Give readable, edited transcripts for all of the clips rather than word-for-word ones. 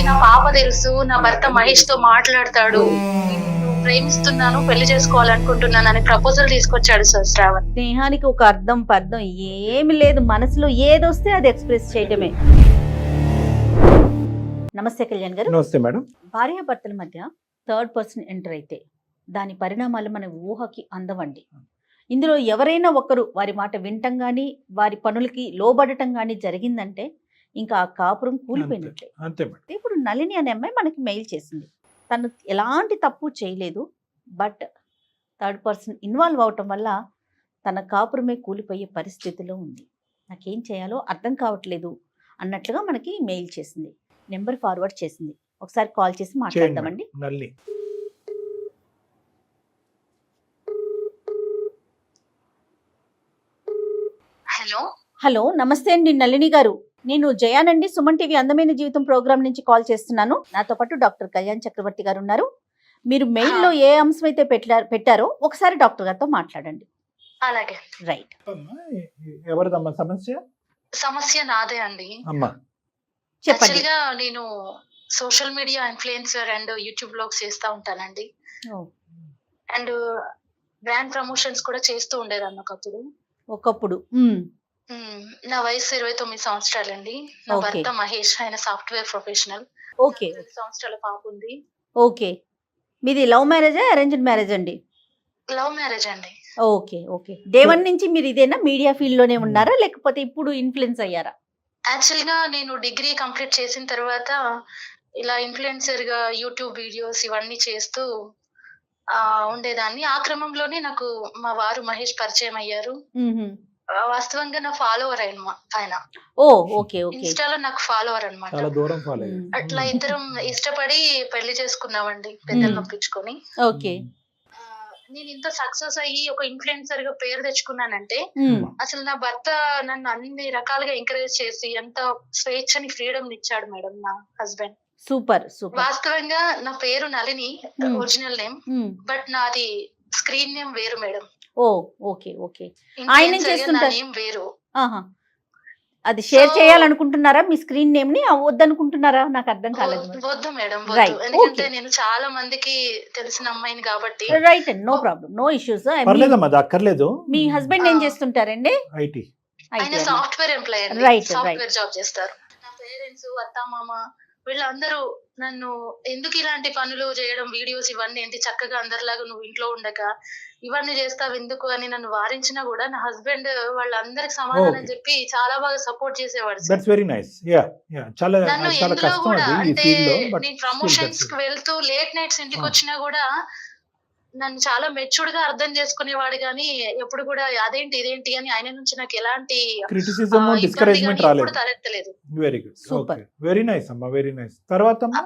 అయింది, నా పాప తెలుసు, నా భర్త మహేష్ తో మాట్లాడతాడు, నేను ప్రేమిస్తున్నాను, పెళ్లి చేసుకోవాలనుకుంటున్నాను అని ప్రపోజల్ తీసుకొచ్చాడు సార్ శ్రావణ్. స్నేహానికి ఒక అర్థం పర్థం ఏమి లేదు, మనసులో ఏదొస్తే అది ఎక్స్ప్రెస్ చేయటమే. నమస్తే కళ్యాణ్ గారు. నమస్తే మేడం. భార్యాభర్తల మధ్య థర్డ్ పర్సన్ ఎంటర్ అయితే దాని పరిణామాలు మన ఊహకి అందవండి. ఇందులో ఎవరైనా ఒకరు వారి మాట వినటం కానీ వారి పనులకి లోబడటం కానీ జరిగిందంటే ఇంకా ఆ కాపురం కూలిపోయినట్లే. అంతే మేడం. ఇప్పుడు నళిని అనే అమ్మాయి మనకి మెయిల్ చేసింది. తను ఎలాంటి తప్పు చేయలేదు, బట్ థర్డ్ పర్సన్ ఇన్వాల్వ్ అవటం వల్ల తన కాపురమే కూలిపోయే పరిస్థితిలో ఉంది. నాకేం చేయాలో అర్థం కావట్లేదు అన్నట్లుగా మనకి మెయిల్ చేసింది, నెంబర్ ఫార్వర్డ్ చేసింది. ఒకసారి కాల్ చేసి మాట్లాడదామండి. నల్లి. హలో హలో, నమస్తే అండి నళిని గారు. నేను జయానండి, సుమన్ టీవీ అందమైన జీవితం ప్రోగ్రామ్ నుంచి కాల్ చేస్తున్నాను. నాతో పాటు డాక్టర్ కళ్యాణ్ చక్రవర్తి గారు ఉన్నారు. మీరు మెయిల్లో ఏ అంశం అయితే పెట్టారో ఒకసారి డాక్టర్ గారితో మాట్లాడండి. అలాగే. రైట్. ఎవరిదమ్మా సమస్య? సమస్య నాదే అండి. అమ్మా చెప్పండి. యాక్చువల్ గా నేను social media influencer and YouTube blogs చేస్తా ఉంటానండి. అండ్ బ్రాండ్ ప్రమోషన్స్ కూడా చేస్తూ ఉండేదాన్ని ఒకప్పుడు. నా వయసు 29 సంవత్సరాలండి. నా Okay. భర్త మహేష్, ఆయన సాఫ్ట్వేర్ ప్రొఫెషనల్. ఓకే 10 సంవత్సరాల పాప ఉంది. ఓకే. మీది లవ్ మ్యారేజా అరేంజ్డ్ మ్యారేజ్ అండి? లవ్ మ్యారేజ్ అండి. Okay okay. డే వన్ నుంచి మీరు ఇదేనా మీడియా ఫీల్డ్ లోనే ఉన్నారా లేకపోతే ఇప్పుడు ఇన్ఫ్లుయెన్స్ అయ్యారా? యాక్చువల్ గా నేను డిగ్రీ కంప్లీట్ చేసిన తర్వాత ఇలా ఇన్ఫ్లుయెన్సర్ గా యూట్యూబ్ వీడియోస్ ఇవన్నీ చేస్తూ ఉండేదాన్ని. ఆ క్రమంలోనే నాకు మా వారు మహేష్ పరిచయం అయ్యారు. వాస్తవంగా నా ఫాలోవర్ ఆయన. ఓ ఓకే ఓకే. ఇన్స్టాలో నాకు ఫాలోవర్ అన్నమాట. చాలా దూరం ఫాలో అయ్యారు. అట్లా ఇద్దరం ఇష్టపడి పెళ్లి చేసుకున్నామండి, పెద్దలు పంపించుకొని. ఓకే. నేను ఇంత సక్సెస్ అయ్యి ఒక ఇన్ఫ్లుయెన్సర్ గా పేరు తెచ్చుకున్నానంటే అసలు నా భర్త నన్ను అన్ని రకాలుగా ఎంకరేజ్ చేసి ఎంత స్వేచ్ఛని, ఫ్రీడమ్ ఇచ్చాడు మేడం నా హస్బెండ్. Super super. వాస్తవంగా నా పేరు నళిని, ఒరిజినల్ నేమ్, బట్ నాది స్క్రీన్ నేమ్ వేరు మేడం. ఓ ఓకే ఓకే. ఆయన Influencer గా నా చేస్తుంటారు. నేమ్ వేరు. ఆహా. అది షేర్ చేయాలనుకుంటున్నారా మీ స్క్రీన్ నేమ్ ని? వద్దనుకుంటున్నారా? నాకు అర్థం కాలేదు. వద్దు మేడం, Right. వద్దు. ఎందుకంటే Okay. నేను చాలా మందికి తెలిసిన అమ్మాయిని కాబట్టి. రైట్ అండి, నో ప్రాబ్లం, నో ఇష్యూస్. పర్లేదమ్మా, అది అక్కర్లేదు. మీ హస్బెండ్ ఏం చేస్తుంటారండి? ఐటీ. ఆయన సాఫ్ట్వేర్ ఎంప్లాయ్ అండి. Right, సాఫ్ట్వేర్ జాబ్ చేస్తారు. నా పేరెంట్స్, అత్త, మామ వీళ్ళందరూ నన్ను ఎందుకు ఇలాంటి పనులు చేయడం, వీడియోస్ ఇవన్నీ ఏంటి, చక్కగా అందరిలాగా నువ్వు ఇంట్లో ఉండక ఇవన్నీ చేస్తావు ఎందుకు అని నన్ను వారించినా కూడా నా హస్బెండ్ వాళ్ళందరికి సమాధానం చెప్పి చాలా బాగా సపోర్ట్ చేసేవాడు. That's very nice. Yeah yeah. చాలా నన్ను చాలా ఎందులో కష్టం కూడా, అది ఈ అంటే ఫీల్డ్ లో. బట్ నేను ప్రమోషన్స్ కి వెళ్తూ లేట్ నైట్స్ ఇంటికి వచ్చినా కూడా నన్ను చాలా మెచ్యూర్డ్ గా అర్థం చేసుకునేవాడు. కానీ ఎప్పుడు కూడా అదేంటి ఇదేంటి అని ఆయన నుంచి నాకు ఎలాంటి క్రిటిసిజం, డిస్కరేజ్మెంట్ రాలేదు. తలెత్తలేదు. Very good. Super. Okay, very nice అమ్మా, వెరీ నైస్. తర్వాత అమ్మా?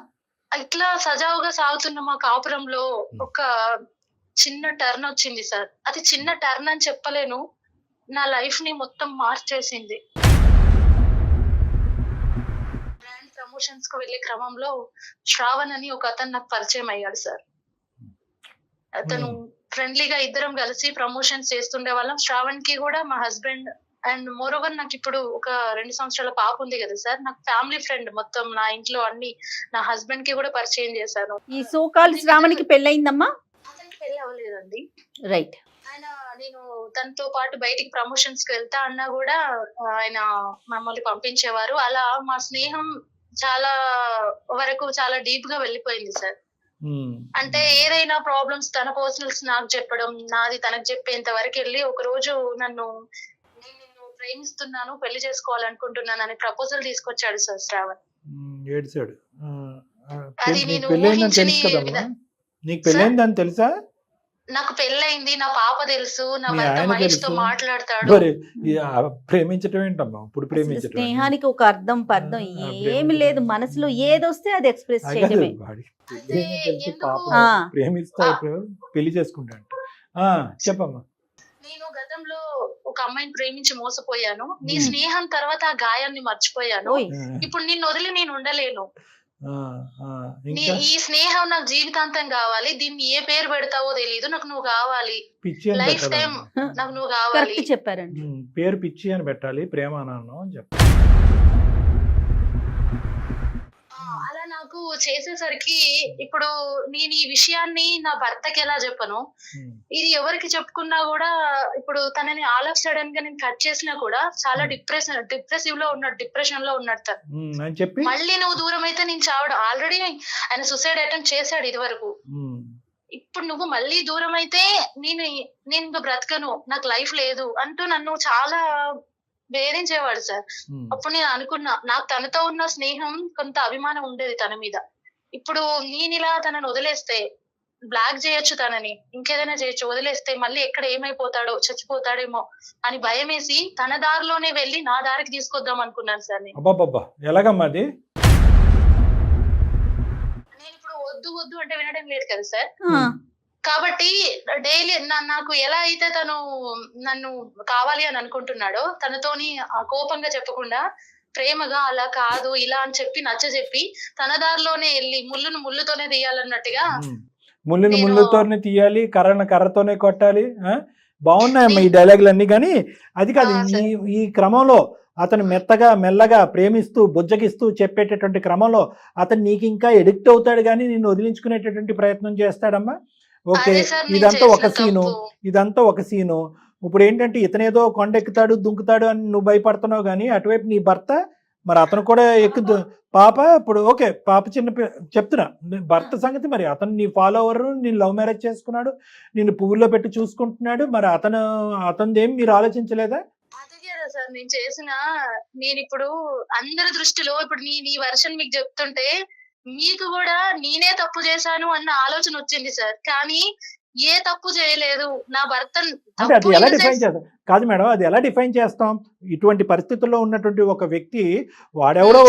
ఇట్లా సజావుగా సాగుతున్న మా కాపురంలో ఒక చిన్న టర్న్ వచ్చింది సార్. అది చిన్న టర్న్ అని చెప్పలేను, నా లైఫ్ ని మొత్తం మార్చేసింది. బ్రాండ్ ప్రమోషన్స్ కు వెళ్లే క్రమంలో శ్రావణ్ అని ఒక అతను నాకు పరిచయం అయ్యాడు సార్. అతను ఫ్రెండ్లీగా ఇద్దరం కలిసి ప్రమోషన్స్ చేస్తుండే వాళ్ళం. శ్రావణ్ కి కూడా మా హస్బెండ్ అండ్ మోర్ ఓవర్ నాకు ఇప్పుడు ఒక 2 సంవత్సరాల పాప ఉంది కదా సార్, నాకు ఫ్యామిలీ ఫ్రెండ్. మొత్తం నా ఇంట్లో అన్ని నా హస్బెండ్ కి కూడా పరిచయం చేశాను. ఈ సోకాల్ శ్రావణికి పెళ్ళయిందమ్మా? అతనికి పెళ్లి అవ్వలేదండి. రైట్. ఆయన, నేను తనతో పాటు బయటికి ప్రమోషన్స్ కి వెళ్తా అన్నా కూడా ఆయన మమ్మల్ని పంపించేవారు. అలా మా స్నేహం చాలా వరకు చాలా డీప్ గా వెళ్ళిపోయింది సార్. అంటే ఏదైనా ప్రాబ్లమ్స్ తన పర్సనల్స్ నాకు చెప్పడం, నాది తనకు చెప్పేంత వరకు వెళ్ళి ఒక రోజు నేను నిన్ను ప్రేమిస్తున్నాను, పెళ్లి చేసుకోవాలనుకుంటున్నాను అని ప్రపోజల్ తీసుకొచ్చాడు సార్ శ్రావణ్. ఏడ్చాడు. అది నేను పెళ్ళైందని తెలుసు కదమ్మా? నీకు పెళ్ళైందని తెలుసా? నాకు పెళ్ళైంది, నా పాప తెలుసు, నా మీ భర్త ఆయన మహేష్ తో తెలుసు. మాట్లాడతాడు. మరి ప్రేమించటం ఏంటమ్మా? ఇప్పుడు ప్రేమించటం స్నేహానికి ఒక అర్థం పర్థం ఏమి లేదు, మనసులో ఏదొస్తే అది ఎక్స్ప్రెస్ చేయటమే. ప్రేమిస్తా పెళ్లి చేసుకుంటా. చెప్పమ్మా. నేను గతంలో ఒక అమ్మాయిని ప్రేమించి మోసపోయాను. నీ స్నేహం తర్వాత ఆ గాయాన్ని మర్చిపోయాను. ఓయ్. ఇప్పుడు నిన్ను వదిలి నేను ఉండలేను. ఇంకా ఈ స్నేహం నాకు జీవితాంతం కావాలి. దీన్ని ఏ పేరు పెడతావో తెలియదు, నాకు నువ్వు కావాలి. పిచ్చి అని లైఫ్ టైం పెట్టాలి. నాకు నువ్వు కావాలి. కరెక్ట్ చెప్పారండి. పేరు పిచ్చి అని పెట్టాలి, ప్రేమ అన్నాను అని చెప్పాలి. అలా నాకు చేసేసరికి ఇప్పుడు నేను ఈ విషయాన్ని నా భర్తకి ఎలా చెప్పను, ఇది ఎవరికి చెప్పుకున్నా కూడా ఇప్పుడు తనని ఆల్ ఆఫ్ సడన్ గా నేను కట్ చేసినా కూడా చాలా డిప్రెసివ్ లో ఉన్నాడు, డిప్రెషన్ లో ఉన్నాడు తను. అని చెప్పి మళ్ళీ నువ్వు దూరం అయితే నేను చావడం, ఆల్రెడీ ఆయన సూసైడ్ అటెంప్ట్ చేశాడు ఇది వరకు. ఇప్పుడు నువ్వు మళ్ళీ దూరం అయితే నేను ఇంకా బ్రతకను, నాకు లైఫ్ లేదు అంటూ నన్ను చాలా వేధించేవాడు సార్. అప్పుడు నేను అనుకున్నా, నాకు తనతో ఉన్న స్నేహం కొంత అభిమానం ఉండేది తన మీద. ఇప్పుడు నేను ఇలా తనని వదిలేస్తే బ్లాక్ చేయొచ్చు, తనని ఇంకేదైనా చేయొచ్చు, వదిలేస్తే మళ్ళీ ఎక్కడ ఏమైపోతాడో, చచ్చిపోతాడేమో అని భయం వేసి తన దారిలోనే వెళ్ళి నా దారికి తీసుకొద్దాం అనుకున్నాను సార్. నేను ఎలాగమ్మా అది? నేను ఇప్పుడు వద్దు వద్దు అంటే వినడం లేదు కదా సార్. కాబట్టి డైలీ నాకు ఎలా అయితే తను నన్ను కావాలి అని అనుకుంటున్నాడో తనతోని కోపంగా చెప్పకుండా ప్రేమగా అలా కాదు ఇలా అని చెప్పి నచ్చ చెప్పి తన దారిలోనే వెళ్ళి ముళ్ళును ముళ్ళుతోనే తీయాలన్నట్టుగా, ముళ్ళుని ముళ్ళుతోనే తీయాలి, కర్రను కర్రతోనే కొట్టాలి. బాగున్నాయమ్మా ఈ డైలాగులు అన్ని. కానీ అది కాదు, ఈ క్రమంలో అతను మెల్లగా ప్రేమిస్తూ బుజ్జగిస్తూ చెప్పేటటువంటి క్రమంలో అతను నీకు ఇంకా ఎడిక్ట్ అవుతాడు, కానీ నిన్ను వదిలించుకునేటటువంటి ప్రయత్నం చేస్తాడమ్మా. ఓకే, ఇదంతా ఒక సీను. ఇప్పుడు ఏంటంటే ఇతనేదో కొండెక్కుతాడు దుంకుతాడు అని నువ్వు భయపడుతున్నావు, కానీ అటువైపు నీ భర్త మరి అతను కూడా ఎక్కుదు పాప. ఇప్పుడు ఓకే పాప చెప్తున్నా భర్త సంగతి, మరి అతను నీ ఫాలోవర్, నేను లవ్ మ్యారేజ్ చేసుకున్నాడు, నిన్ను పువ్వుల్లో పెట్టి చూసుకుంటున్నాడు, మరి అతనిదేం మీరు ఆలోచించలేదా? సార్ నేను చేసిన, నేను ఇప్పుడు అందరి దృష్టిలో ఇప్పుడు నీ వర్షన్ మీకు చెప్తుంటే మీకు కూడా నేనే తప్పు చేశాను అన్న ఆలోచన వచ్చింది సార్. కానీ ఏ తప్పు చేయలేదు నా భర్త. అది ఎలా డిఫైన్ చేస్తాం? కాదు మేడం, అది ఎలా డిఫైన్ చేస్తాం? ఇటువంటి పరిస్థితుల్లో ఉన్నటువంటి ఒక వ్యక్తి వాడెవడో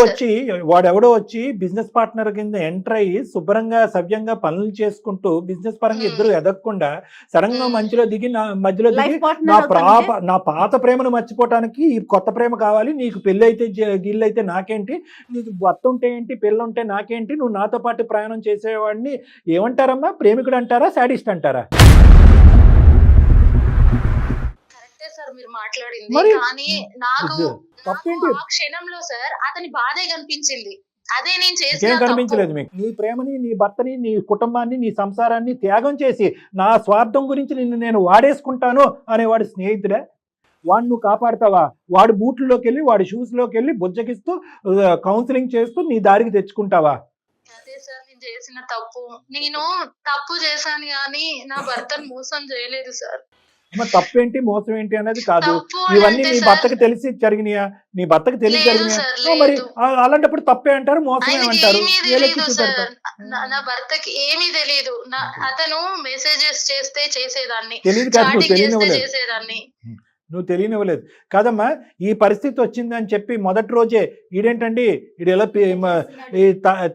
వచ్చి బిజినెస్ పార్ట్నర్ కింద ఎంటర్ అయ్యి శుభ్రంగా సవ్యంగా పనులు చేసుకుంటూ బిజినెస్ పరంగా ఇద్దరు ఎదగకుండా సడన్ గా మధ్యలో దిగి నా పాత ప్రేమను మర్చిపోవటానికి ఈ కొత్త ప్రేమ కావాలి, నీకు పెళ్లి అయితే గిల్లైతే నాకేంటి, నీకు భర్త ఉంటే ఏంటి, పెళ్ళి ఉంటే నాకేంటి, నువ్వు నాతో పాటు ప్రయాణం చేసేవాడిని ఏమంటారమ్మా? ప్రేమికుడు అంటారా, శాడిస్ట్ అంటారా? సార్ మీరు మాట్లాడింది, కానీ నాకు ఆ క్షణంలో సార్ అతని బాధే కనిపించింది. అదే నేను చేసిన కనిపించలేదు మీకు? నీ ప్రేమని, నీ భర్తని, నీ కుటుంబాన్ని, నీ సంసారాన్ని త్యాగం చేసి నా స్వార్థం గురించి నిన్ను నేను వాడేసుకుంటాను అనేవాడు స్నేహితుడే? వాడు నువ్వు కాపాడుతావా? వాడు బూట్లలోకి వెళ్ళి వాడి షూస్ లోకి వెళ్ళి బుజ్జగిస్తూ కౌన్సిలింగ్ చేస్తూ నీ దారికి తెచ్చుకుంటావా? అదే సార్ నేను చేసిన తప్పు. నేను తప్పు చేశాను కానీ నా భర్తను మోసం చేయలేదు సార్. తప్పేంటి మోసం ఏంటి అనేది కాదు, ఇవన్నీ నీ భర్తకు తెలిసి జరిగినాయా? నీ భర్తకు తెలిసి జరిగినాయా? మరి అలాంటప్పుడు తప్పే అంటారు, మోసమే అంటారు. నా భర్తకి ఏమీ తెలియదు. అతను మెసేజెస్ చేస్తే చేసేదాన్ని, తెలియదు కాదు, చేసేదాన్ని. నువ్వు తెలియనివ్వలేదు కాదమ్మా. ఈ పరిస్థితి వచ్చిందని చెప్పి మొదటి రోజే ఈడేంటండి ఈడు ఎలా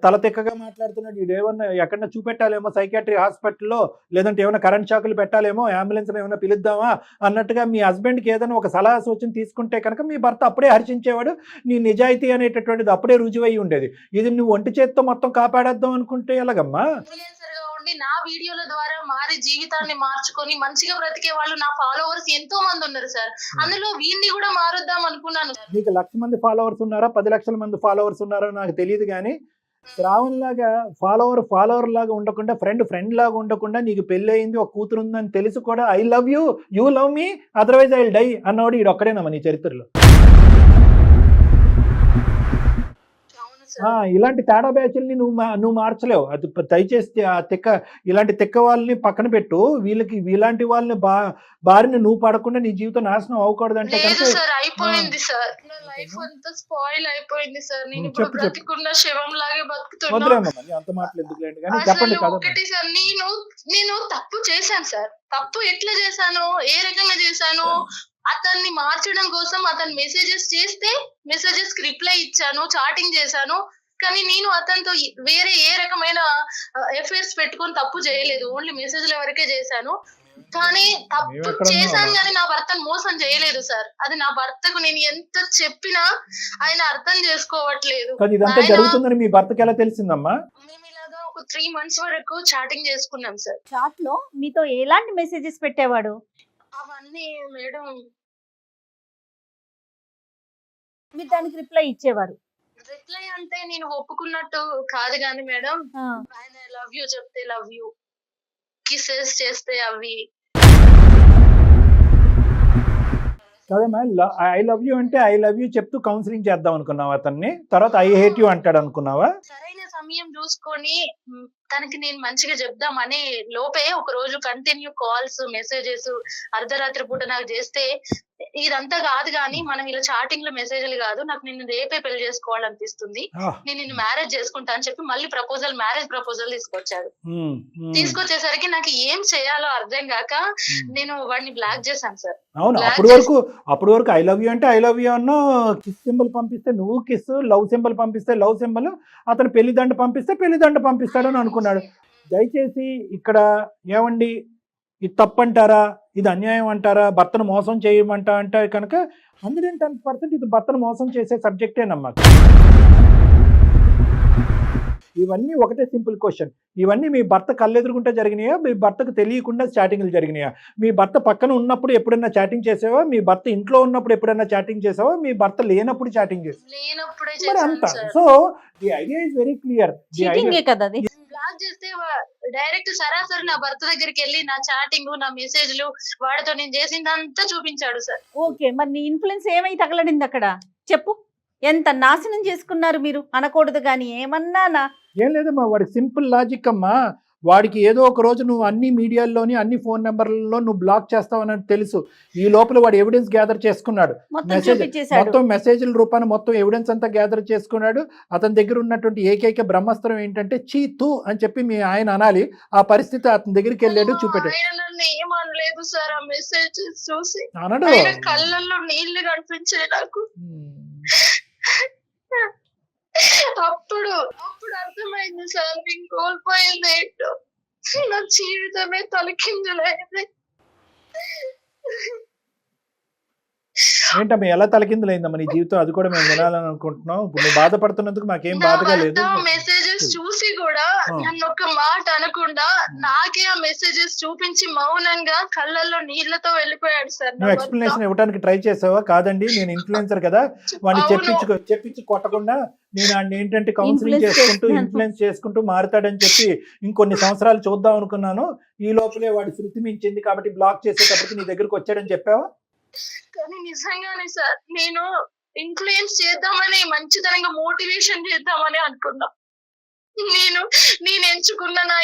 తల తెక్కగా మాట్లాడుతున్నాడు, ఈడేమన్నా ఎక్కడన్నా చూపెట్టాలేమో సైకాట్రీ హాస్పిటల్లో, లేదంటే ఏమైనా కరెంట్ షాకులు పెట్టాలేమో, అంబులెన్స్ ఏమైనా పిలుద్దామా అన్నట్టుగా మీ హస్బెండ్కి ఏదైనా ఒక సలహా సూచన తీసుకుంటే కనుక మీ భర్త అప్పుడే హర్షించేవాడు, నీ నిజాయితీ అనేటటువంటిది అప్పుడే రుజువై ఉండేది. ఇది నువ్వు ఒంటి చేత్తో మొత్తం కాపాడేద్దాం అనుకుంటే ఎలాగమ్మా? నా వీడియోల ద్వారా మారి జీవితాన్ని మార్చుకొని మంచిగా బ్రతికే వాళ్ళు నా ఫాలోవర్స్ ఎంతో మంది ఉన్నారు సార్. అందులో వీడిని కూడా మారుద్దాం అనుకున్నాను. నీకు 1,00,000 మంది ఫాలోవర్స్ ఉన్నారా, 10 లక్షల మంది ఫాలోవర్స్ ఉన్నారో నాకు తెలియదు, కానీ శ్రావణ్ లాగా ఫాలోవర్ లాగా ఉండకుండా, ఫ్రెండ్ లాగా ఉండకుండా, నీకు పెళ్లి అయింది, ఒక కూతురు ఉందని తెలిసి కూడా I love you, you love me, otherwise I will die అన్నవాడు ఈడు ఒక్కడేనమ్మా నీ చరిత్రలో. ఇలాంటి తేడా బ్యాచ్ల్ని నువ్వు మార్చలేవు. అది దయచేసి ఇలాంటి తెక్క వాళ్ళని పక్కన పెట్టు. ఇలాంటి వాళ్ళని బారిని నువ్వు పడకుండా నీ జీవితం నాశనం అవ్వకూడదు అంటే అయిపోయింది సార్. నా లైఫ్ అంతా స్పాయిల్ అయిపోయింది సార్. నేను ఇప్పుడు బ్రతికున్న శవం లాగే బతుకుతున్నా. అంత మాటలు ఎందుకు లేండి, కానీ చెప్పండి. ఒకటి సార్, నేను తప్పు చేశాను సార్. తప్పు ఎట్లా చేశాను, ఏ రకంగా చేశాను, అతన్ని మార్చడం కోసం అతను మెసేజెస్ చేస్తే మెసేజెస్ కి రిప్లై ఇచ్చాను, చాటింగ్ చేశాను. కానీ నేను అతనితో వేరే ఏ రకమైన ఎఫైర్స్ పెట్టుకొని తప్పు చేయలేదు, ఓన్లీ మెసేజ్ల వరకే చేశాను. కానీ తప్పు చేశాను కానీ నా భర్తను మోసం చేయలేదు సార్. అది నా భర్తకు నేను ఎంత చెప్పినా ఆయన అర్థం చేసుకోవట్లేదు. జరుగుతుందని మీ భర్తకి ఎలా తెలిసిందమ్మా? మేము ఇలాగా ఒక 3 months వరకు చాటింగ్ చేసుకున్నాం సార్. చాట్ లో మీతో ఎలాంటి మెసేజెస్ పెట్టేవాడు? అవన్నీ మేడం మీరు దానికి రిప్లై ఇచ్చేవారు? రిప్లై అంటే నేను ఒప్పుకున్నట్టు కాదు కానీ మేడం, ఆ, ఆయన లవ్ యూ చెప్తే లవ్ యూ, కిసెస్ చేస్తే అవి. కదమ్మా, ఐ లవ్ యూ అంటే ఐ లవ్ యూ చెప్తూ కౌన్సిలింగ్ చేద్దాం అనుకున్నావా అతన్ని? తర్వాత ఐ హేట్ యూ అంటాడు అనుకున్నావా? సరైన సమయం చూసుకొని తనకి నేను మంచిగా చెప్దామని లోపే ఒక రోజు కంటిన్యూ కాల్స్, మెసేజెస్ అర్ధరాత్రి పూట నాకు చేస్తే, ఇదంతా కాదు కానీ మనం ఇలా చాటింగ్ లో మెసేజ్లు కాదు, నాకు నిన్ను రేపే పెళ్లి చేసుకోవాలనిపిస్తుంది, నేను నిన్ను మ్యారేజ్ చేసుకుంటా అని చెప్పి మళ్ళీ మ్యారేజ్ ప్రపోజల్ తీసుకొచ్చాడు. తీసుకొచ్చేసరికి నాకు ఏం చేయాలో అర్థం కాక నేను వాడిని బ్లాక్ చేశాను సార్. అవును, అప్పుడు వరకు ఐ లవ్ యూ అంటే ఐ లవ్ యూ అన్నో, కిస్ సింబల్ పంపిస్తే నువ్వు కిస్, లవ్ సింబల్ పంపిస్తే లవ్ సింబల్, అతను పెళ్లిదండ పంపిస్తే పెళ్లిదండ పంపిస్తాడని అనుకున్నాడు. దయచేసి ఇక్కడ ఏమండి, ఇది తప్పంటారా, ఇది అన్యాయం అంటారా, భర్తను మోసం చేయమంటా అంటే కనుక 110% ఇది భర్తను మోసం చేసే సబ్జెక్టేనమ్మా. ఇవన్నీ ఒకటే సింపుల్ క్వశ్చన్. ఇవన్నీ మీ భర్త కళ్ళెదురుగుంటే జరిగినాయా, మీ భర్తకు తెలియకుండా చాటింగ్లు జరిగినాయా? మీ భర్త పక్కన ఉన్నప్పుడు ఎప్పుడైనా చాటింగ్ చేసావా? మీ భర్త ఇంట్లో ఉన్నప్పుడు ఎప్పుడైనా చాటింగ్ చేసావా? మీ భర్త లేనప్పుడు చాటింగ్ చేసావా? అంత. So the idea is very clear. కదా అది. బ్లాక్ చేస్తే డైరెక్ట్ సరాసరి నా భర్త దగ్గరికి వెళ్ళి నా చాటింగ్, నా మెసేజ్లు, వాడితో నేను చేసిందంతా చూపించాడు సార్. ఓకే, మరి నీ ఇన్ఫ్లుయెన్స్ ఏమై తగలడింది అక్కడ చెప్పు? ఎంత నాశనం చేసుకున్నారు మీరు, అనకూడదు కానీ ఏమన్నానా? ఏం లేదమ్మా, వాడికి సింపుల్ లాజిక్ అమ్మా. వాడికి ఏదో ఒక రోజు నువ్వు అన్ని మీడియాల్లోని అన్ని ఫోన్ నెంబర్లలో నువ్వు బ్లాక్ చేస్తావని తెలుసు. ఈ లోపల వాడు ఎవిడెన్స్ గ్యాదర్ చేసుకున్నాడు, మొత్తం మెసేజ్ల రూపాన మొత్తం ఎవిడెన్స్ అంతా గ్యాదర్ చేసుకున్నాడు. అతని దగ్గర ఉన్నటువంటి ఏకైక బ్రహ్మాస్త్రం ఏంటంటే చీ తూ అని చెప్పి మీ ఆయన అనాలి. ఆ పరిస్థితి అతని దగ్గరికి వెళ్ళాడు, చూపెట్టాడు. ఏమనలేదు సార్, ఆ మెసేజ్ చూసి అనడు, కళ్ళల్లో నీళ్లు కనిపించాయి నాకు. అప్పుడు అర్థమైంది సార్, నేను కోల్పోయింది ఏంటో, నా జీవితమే తలకిందులైంది. ఏంటమ్మా ఎలా తలకిందులైందమ్మా నీ జీవితం? అది కూడా మేము వినాలని అనుకుంటున్నాం. ఇప్పుడు నువ్వు బాధపడుతున్నందుకు మాకేం బాధగా లేదు. మెసేజెస్ చూసి కూడా నన్ను ఒక మాట అనకుండా నాకే ఆ మెసేజెస్ చూపించి మౌనంగా కళ్ళల్లో నీళ్లతో వెళ్ళిపోయాడు సార్. నువ్వు ఎక్స్ప్లెనేషన్ ఇవ్వడానికి ట్రై చేసావా? కాదండి నేను ఇన్ఫ్లుయెన్సర్ కదా, వాడిని చెప్పించి కొట్టకుండా నేను ఆయన ఏంటంటే కౌన్సిలింగ్ చేసుకుంటూ ఇన్ఫ్లుయెన్స్ చేసుకుంటూ మారుతాడని చెప్పి ఇంకొన్ని సంవత్సరాలు చూద్దాం అనుకున్నాను. ఈ లోపలే వాడి శృతి మించింది కాబట్టి బ్లాక్ చేసేటప్పటికి నీ దగ్గరకు వచ్చాడని చెప్పావా? కానీ నిజంగానే సార్, నేను ఇన్ఫ్లుయెన్స్ చేద్దామని, మంచితనంగా మోటివేషన్ చేద్దామని అనుకున్నా. నేను ఎంచుకున్న నా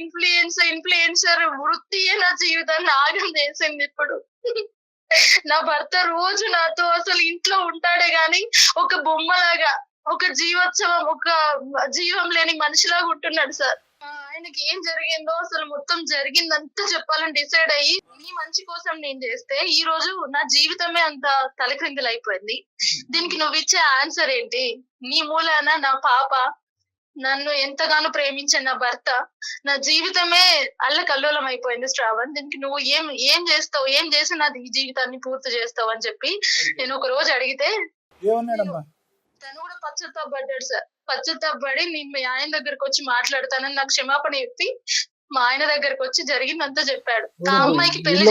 ఇన్ఫ్లుయెన్సర్ వృత్తియే నా జీవితాన్ని ఆగం చేసింది. ఇప్పుడు నా భర్త రోజు నాతో అసలు ఇంట్లో ఉంటాడే గాని ఒక బొమ్మలాగా, ఒక జీవోత్సవం, ఒక జీవం లేని మనిషిలాగా ఉంటున్నాడు సార్. ఆయనకి ఏం జరిగిందో అసలు మొత్తం జరిగిందంతా చెప్పాలని డిసైడ్ అయ్యి, నీ మంచి కోసం నేను చేస్తే ఈ రోజు నా జీవితమే అంత తలక్రిందులు అయిపోయింది. దీనికి నువ్వు ఇచ్చే ఆన్సర్ ఏంటి? నీ మూలాన నా పాప, నన్ను ఎంతగానో ప్రేమించిన నా భర్త, నా జీవితమే అల్లకల్లోలం అయిపోయింది శ్రావణ్. దీనికి నువ్వు ఏం చేస్తావు, ఏం చేసి నా ఈ జీవితాన్ని పూర్తి చేస్తావు అని చెప్పి నేను ఒక రోజు అడిగితే తను కూడా పశ్చాత్తాపడ్డాడు సార్. పశ్చాత్తాపడి నేను మీ ఆయన దగ్గరకు వచ్చి మాట్లాడతానని నాకు క్షమాపణ చెప్పి మా ఆయన దగ్గరకు వచ్చి జరిగిందంతా చెప్పాడు. ఆ అమ్మాయికి పెళ్లి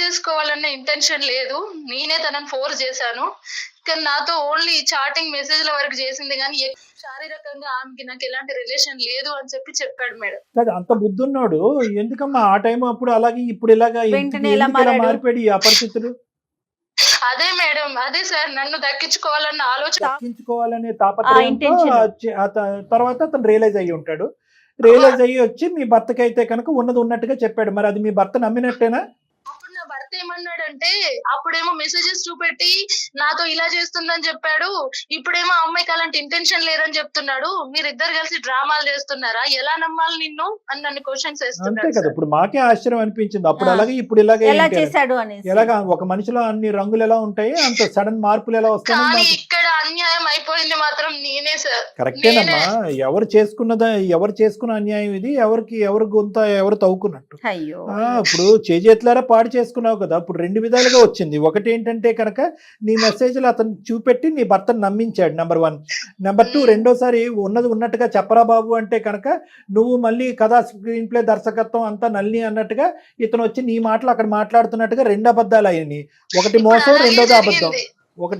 చేసుకోవాలన్న ఇంటెన్షన్ లేదు, నేనే తనని ఫోర్స్ చేశాను. కానీ నాతో ఓన్లీ చాటింగ్ మెసేజ్ల వరకు చేసింది కానీ శారీరకంగా ఆమెకి నాకు ఎలాంటి రిలేషన్ లేదు అని చెప్పి చెప్పాడు మేడం. అంత బుద్ధున్నాడు ఎందుకమ్మా ఆ టైం అప్పుడు అలాగే ఇప్పుడు ఇలాగా మారిపోయి ఆ పరిస్థితులు? అదే మేడం, అదే సార్, నన్ను దక్కించుకోవాలన్న ఆలోచన, దక్కించుకోవాలనే తాపత్రయంతో తర్వాత అతను రియలైజ్ అయ్యి ఉంటాడు. రియలైజ్ అయ్యి వచ్చి మీ భర్తకి అయితే కనుక ఉన్నది ఉన్నట్టుగా చెప్పాడు. మరి అది మీ భర్త నమ్మినట్టేనా? అప్పుడు నా భర్త ఏమన్నాడంటే, అప్పుడేమో మెసేజెస్ చూపెట్టి నాతో ఇలా చేస్తుందని చెప్పాడు, ఇప్పుడేమో అమ్మాయికి అలాంటి ఇంటెన్షన్ లేదని చెప్తున్నాడు, మీరిద్దరు కలిసి డ్రామాలు చేస్తున్నారా, ఎలా నమ్మాలి నిన్ను అని నన్ను క్వశ్చన్స్ వేస్తున్నాడు. అంతే కదా, ఇప్పుడు మాకే ఆశ్చర్యం అనిపించింది. అప్పుడు అలాగే ఇప్పుడు ఇలాగే చేశాడు అని. ఎలాగా ఒక మనిషిలో అన్ని రంగులు ఎలా ఉంటాయి, అంత సడన్ మార్పులు ఎలా వస్తాయి. కానీ ఇక్కడ అన్యాయం అయిపోయింది మాత్రం నేనే సార్. కరెక్టేనమ్మా, ఎవరు చేసుకున్న అన్యాయం ఇది, ఎవరు గొంత ఎవరు తవ్వుకున్నట్టు. అయ్యో ఇప్పుడు చేతులారా పాడు చేసుకున్నావు కదా, ఇప్పుడు 2 విధాలుగా వచ్చింది. ఒకటి ఏంటంటే కనుక నీ మెసేజ్లు అతను చూపెట్టి నీ భర్తను నమ్మించాడు, నెంబర్ 1. నెంబర్ 2, రెండోసారి ఉన్నది ఉన్నట్టుగా చెప్పరా బాబు అంటే కనుక నువ్వు మళ్ళీ కథా స్క్రీన్ ప్లే దర్శకత్వం అంతా నల్లి అన్నట్టుగా ఇతను వచ్చి నీ మాటలు అక్కడ మాట్లాడుతున్నట్టుగా 2 అబద్ధాలు అయ్యాయి. ఒకటి మోసం, రెండోది అబద్ధం.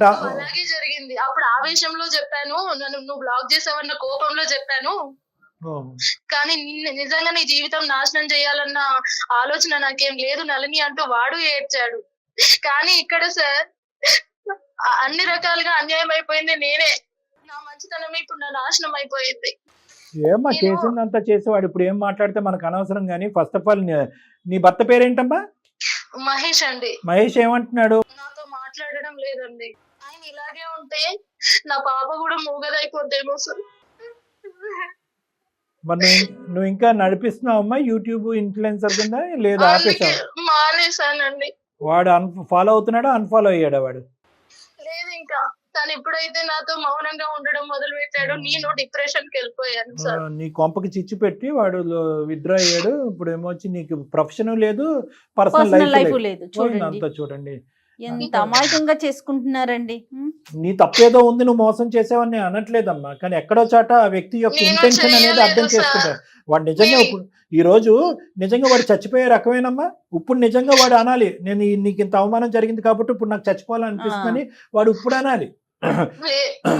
అలాగే జరిగింది. అప్పుడు ఆవేశంలో చెప్పాను, నువ్వు బ్లాక్ చేసావన్న కోపంలో చెప్పాను, కానీ నిజంగా నీ జీవితం నాశనం చేయాలన్న ఆలోచన నాకేం లేదు నళిని అంటూ వాడు ఏడ్చాడు. కానీ ఇక్కడ సార్ అన్ని రకాలుగా అన్యాయం అయిపోయింది నేనే. నా మంచితనమే ఇప్పుడు నా నాశనం అయిపోయింది. ఏమ్మా చేసిందంతా చేసేవాడు ఇప్పుడు ఏం మాట్లాడితే మనకు అనవసరం. కానీ ఫస్ట్ ఆఫ్ ఆల్ నీ భర్త పేరేంటమ్మా? మహేష్ అండి. మహేష్ ఏమంటున్నాడు? నాతో మాట్లాడడం లేదండి. ఆయన ఇలాగే ఉంటే నా పాప కూడా మూగదైపోద్దేమో సార్. మరి నువ్వు ఇంకా నడిపిస్తున్నావమ్మా యూట్యూబ్ ఇన్ఫ్లుయెన్సర్ కింద, లేదా ఆపేసావు? మానేసానండి. వాడు ఫాలో అవుతున్నాడా, అన్ఫాలో అయ్యాడా వాడు? లేదు, ఇంకా తను ఎప్పుడైతే నాతో మౌనంగా ఉండడం మొదలు పెట్టాడో నేను డిప్రెషన్ కి వెళ్ళిపోయాను సార్. నీ కొంపకి చిచ్చు పెట్టి వాడు విత్డ్రా అయ్యాడు. ఇప్పుడు ఏమొచ్చి నీకు ప్రొఫెషన్ లేదు, పర్సనల్ లైఫ్ లేదు. అంతా చూడండి ఎంత అమాయకంగా చేసుకుంటున్నారండి. నీ తప్పేదో ఉంది, నువ్వు మోసం చేసావని నేను అనట్లేదమ్మా. కానీ ఎక్కడో చాట ఆ వ్యక్తి యొక్క ఇంటెన్షన్ అనేది అర్థం చేసుకుంటాడు. వాడు నిజంగా ఇప్పుడు ఈ రోజు నిజంగా వాడు చచ్చిపోయే రకమేనమ్మా. ఇప్పుడు నిజంగా వాడు అనాలి, నేను నీకు ఇంత అవమానం జరిగింది కాబట్టి ఇప్పుడు నాకు చచ్చిపోవాలనిపిస్తుందని వాడు ఇప్పుడు అనాలి.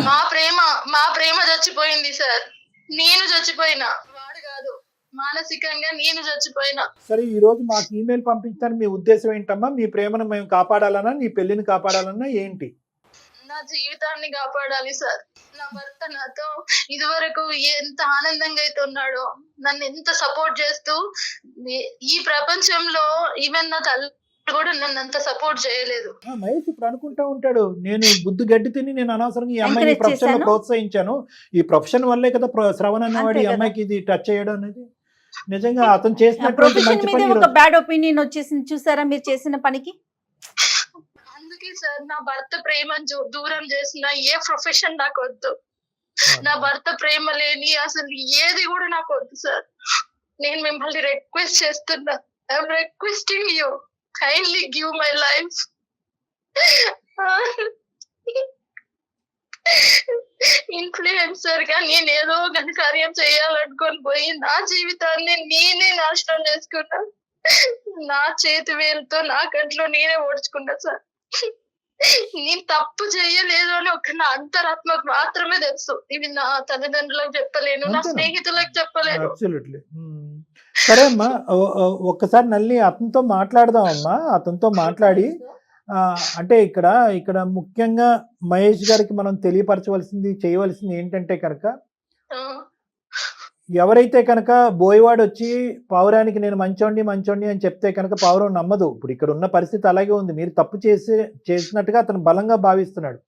మా ప్రేమ చచ్చిపోయింది సార్. నేను చచ్చిపోయినా, వాడు కాదు. మానసికంగా నేను చచ్చిపోయినా. సరే, ఈ రోజు మాకు ఈమెయిల్ పంపించాలని మీ ఉద్దేశం ఏంటమ్మా? మీ ప్రేమను మేము కాపాడాలన్నా, నీ పెళ్లిని కాపాడాలన్నా ఏంటి? నా జీవితాన్ని కాపాడాలి సార్. నా భర్త నాతో ఇదివరకు ఎంత ఆనందంగా అయితే ఉన్నాడో, నన్ను ఎంత సపోర్ట్ చేస్తూ, ఈ ప్రపంచంలో ఈవెన్ నా తల్లి కూడా నన్ను అంత సపోర్ట్ చేయలేదు. మహేష్ ఇప్పుడు అనుకుంటా ఉంటాడు, నేను బుద్ధి గడ్డి తిని నేను అనవసరంగా ఈ అమ్మాయిని ప్రొఫెషన్ లో ప్రోత్సహించాను, ఈ ప్రొఫెషన్ వల్లే కదా శ్రవణ్ అన్నవాడు ఈ అమ్మాయికి ఇది టచ్ చేయడం అనేది. నిజంగా అతను చేసినటువంటి మంచి పని ఒక బ్యాడ్ ఒపీనియన్ వచ్చేసింది చూసారా మీరు చేసిన పనికి. అందుకే సార్ నా భర్త ప్రేమను దూరం చేసిన ఏ ప్రొఫెషన్ నాకు వద్దు. నా భర్త ప్రేమ లేని అసలు ఏది కూడా నాకు వద్దు సార్. నేను మిమ్మల్ని రిక్వెస్ట్ చేస్తున్నా, I'm requesting you, kindly give my life. Influencer గా నేను ఏదో ఘనకార్యం చేయాలనుకొని పోయి నా జీవితాన్ని నేనే నాశనం చేసుకున్నా. నా చేతి వేలుతో నా కంట్లో నేనే ఓడ్చుకున్నా సార్. నేను తప్పు చేయలేదు అని ఒక నా అంతరాత్మకు మాత్రమే తెలుసు. ఇవి నా తల్లిదండ్రులకు చెప్పలేను, నా స్నేహితులకు చెప్పలేను. సరే అమ్మా, ఒక్కసారి నల్లి అతనితో మాట్లాడదామమ్మా. అతనితో మాట్లాడి అంటే ఇక్కడ ముఖ్యంగా మహేష్ గారికి మనం తెలియపరచవలసింది, చేయవలసింది ఏంటంటే కనుక, ఎవరైతే కనుక బోయవాడు వచ్చి పావురానికి నేను మంచోండి అని చెప్తే కనుక పావురం నమ్మదు. ఇప్పుడు ఇక్కడ ఉన్న పరిస్థితి అలాగే ఉంది. మీరు తప్పు చేసినట్టుగా అతను బలంగా భావిస్తున్నాడు.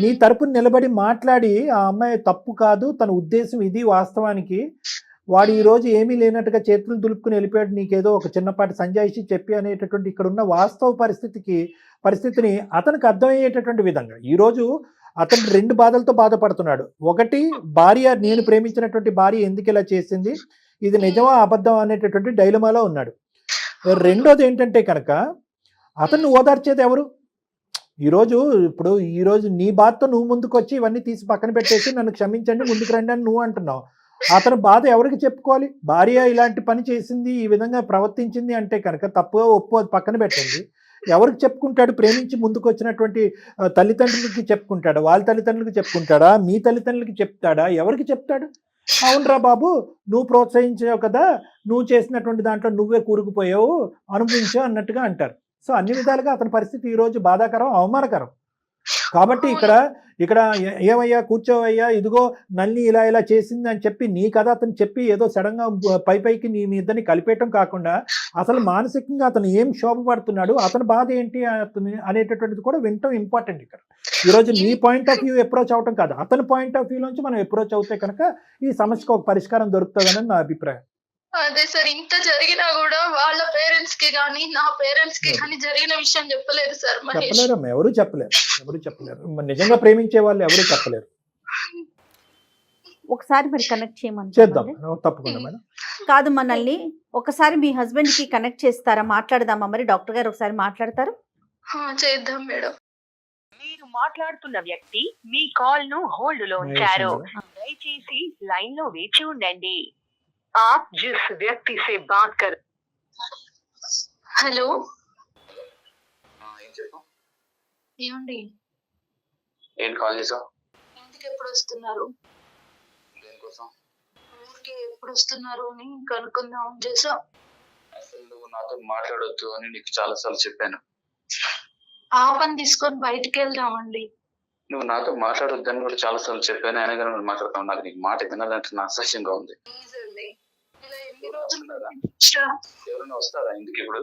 నీ తరపున నిలబడి మాట్లాడి ఆ అమ్మాయి తప్పు కాదు, తన ఉద్దేశం ఇది, వాస్తవానికి వాడు ఈ రోజు ఏమీ లేనట్టుగా చేతులు దులుపుకుని వెళ్ళిపోయాడు, నీకేదో ఒక చిన్నపాటి సంజాయిషి చెప్పి అనేటటువంటి ఇక్కడ ఉన్న వాస్తవ పరిస్థితిని అతనికి అర్థమయ్యేటటువంటి విధంగా ఈరోజు అతను 2 బాధలతో బాధపడుతున్నాడు. ఒకటి, భార్య, నేను ప్రేమించినటువంటి భార్య ఎందుకు ఇలా చేసింది, ఇది నిజమా అబద్ధం అనేటటువంటి డైలమాలో ఉన్నాడు. రెండోది ఏంటంటే కనుక అతన్ని ఓదార్చేది ఎవరు? ఈరోజు నీ బాధతో నువ్వు ముందుకు వచ్చి ఇవన్నీ తీసి పక్కన పెట్టేసి నన్ను క్షమించండి ముందుకు రండి అని నువ్వు అంటున్నావు. అతను బాధ ఎవరికి చెప్పుకోవాలి? భార్య ఇలాంటి పని చేసింది, ఈ విధంగా ప్రవర్తించింది అంటే కనుక తప్పుగా ఒప్పు పక్కన పెట్టండి, ఎవరికి చెప్పుకుంటాడు? ప్రేమించి ముందుకు వచ్చినటువంటి తల్లిదండ్రులకి చెప్పుకుంటాడా? వాళ్ళ తల్లిదండ్రులకి చెప్పుకుంటాడా? మీ తల్లిదండ్రులకి చెప్తాడా? ఎవరికి చెప్తాడు? అవునరా బాబు, నువ్వు ప్రోత్సహించావు కదా, నువ్వు చేసినటువంటి దాంట్లో నువ్వే కూరుకుపోయావు, అనుభవించావు అన్నట్టుగా అంటారు. సో అన్ని విధాలుగా అతని పరిస్థితి ఈరోజు బాధాకరం, అవమానకరం. కాబట్టి ఇక్కడ ఏమయ్యా కూర్చోవయ్యా, ఇదిగో నల్లి ఇలా చేసింది అని చెప్పి నీ కథ అతను చెప్పి ఏదో సడన్ గా పైకి మీ ఇద్దరిని కలిపేయటం కాకుండా అసలు మానసికంగా అతను ఏం శోభపడుతున్నాడు, అతని బాధ ఏంటి అనేటటువంటిది కూడా వినటం ఇంపార్టెంట్. ఇక్కడ ఈరోజు నీ పాయింట్ ఆఫ్ వ్యూ అప్రోచ్ అవటం కాదు, అతని పాయింట్ ఆఫ్ వ్యూ నుంచి మనం అప్రోచ్ అవుతే కనుక ఈ సమస్యకు ఒక పరిష్కారం దొరుకుతుందని నా అభిప్రాయం. అదే సార్, ఇంత జరిగినా కూడా వాళ్ళ పేరెంట్స్ కి గానీ నా పేరెంట్స్ కి గానీ జరిగిన విషయం చెప్పలేదు సార్ మహేష్. చెప్పలేరమ్మా, ఎవరు చెప్పలేరు. మరి నిజంగా ప్రేమించే వాళ్ళు ఎవరు చెప్పలేరు. ఒకసారి మరి కనెక్ట్ చేయమని చేద్దాం, తప్పకుండా మేడం. కాదు, మనల్ని ఒకసారి మీ హస్బెండ్ కి కనెక్ట్ చేస్తారా? మాట్లాడదామా మరి? డాక్టర్ గారు ఒకసారి మాట్లాడతారు. చేద్దాం మేడం. మీరు మాట్లాడుతున్న వ్యక్తి మీ కాల్ ను హోల్డ్ లో ఉంచారు. దయచేసి లైన్ లో వేచి ఉండండి. आप जिस व्यक्ति से बात कर హలో, ఏమండి ఏంటి కాల్ చేసావు? ఇంటికి ఎప్పుడు వస్తున్నారు? దేనికోసం? ఊరికి ఎప్పుడు వస్తున్నారు అని కనుక్కుందాం చేసా. అసలు నువ్వు నాతో మాట్లాడొద్దు అని నీకు చాలా సార్లు చెప్పాను. ఆ పని తీసుకొని బయటికి వెళ్దామండి. నువ్వు నాతో మాట్లాడొద్దు అని కూడా చాలా సార్లు చెప్పాను, అయినా కానీ నువ్వు మాట్లాడతావు. నాకు నీకు మాట వినాలంటే నాకు అసహ్యంగా ఉంది. ప్లీజ్ అండి, ఇలా ఎన్ని రోజులు ఎవరైనా వస్తారా ఇంటికి ఇప్పుడు?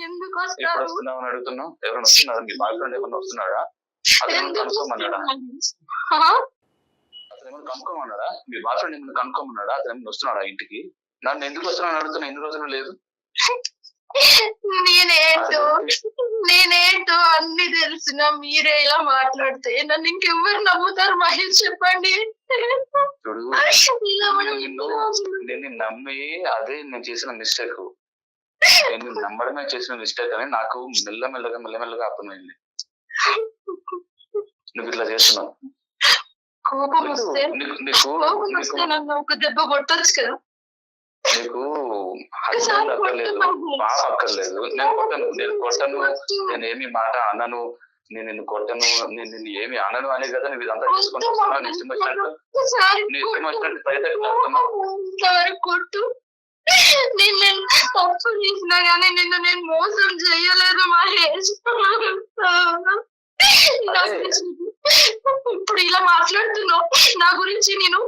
ఎందుకు ఎప్పుడు వస్తారు? వస్తున్నావు అని అడుగుతున్నావు. ఎవరైనా వస్తున్నారా? మీ బాయ్ ఫ్రెండ్ ఏమన్నా వస్తున్నాడా? అతను ఏమన్నా కనుక్కోమన్నాడా? అతను ఏమన్నా కనుక్కోమన్నాడా? మీ బాయ్ ఫ్రెండ్ ఏమన్నా కనుక్కోమన్నాడా? అతను ఏమన్నా వస్తున్నాడా ఇంటికి? నన్ను ఎందుకు వస్తున్నాను అడుగుతున్నా, ఎన్ని రోజులు లేదు. నేనేంటో అన్ని తెలిసిన మీరే ఇలా మాట్లాడితే నన్ను ఇంకెవ్వరు నమ్ముతారు మహేష్, చెప్పండి. చూడు, ఇలా మనం నేను నమ్మి అదే నేను చేసిన మిస్టేక్. నేను నమ్మడమే చేసిన మిస్టేక్ అని నాకు మెల్లమెల్లగా అర్థమైంది. నువ్వు ఇట్లా చేస్తున్నావు. కోపం వస్తే నన్ను ఒక దెబ్బ కొట్టొచ్చు కదా. నీకు హస్బెండ్ అక్కర్లేదు, పాప అక్కర్లేదు. నేను కొట్టను, నేనేమి మాట అనను, నేను నిన్ను కొట్టను, నేను నిన్ను ఏమి అనను అనే కదా నువ్వు ఇదంతా చేసుకొని వస్తున్నావు. నీ ఇష్టం వచ్చినట్టు కొట్టు. నేను తప్పు చేసినా గానీ నేను మోసం చేయలేదు మహేష్. ఇప్పుడు ఇలా మాట్లాడుతున్నావు నా గురించి. నేను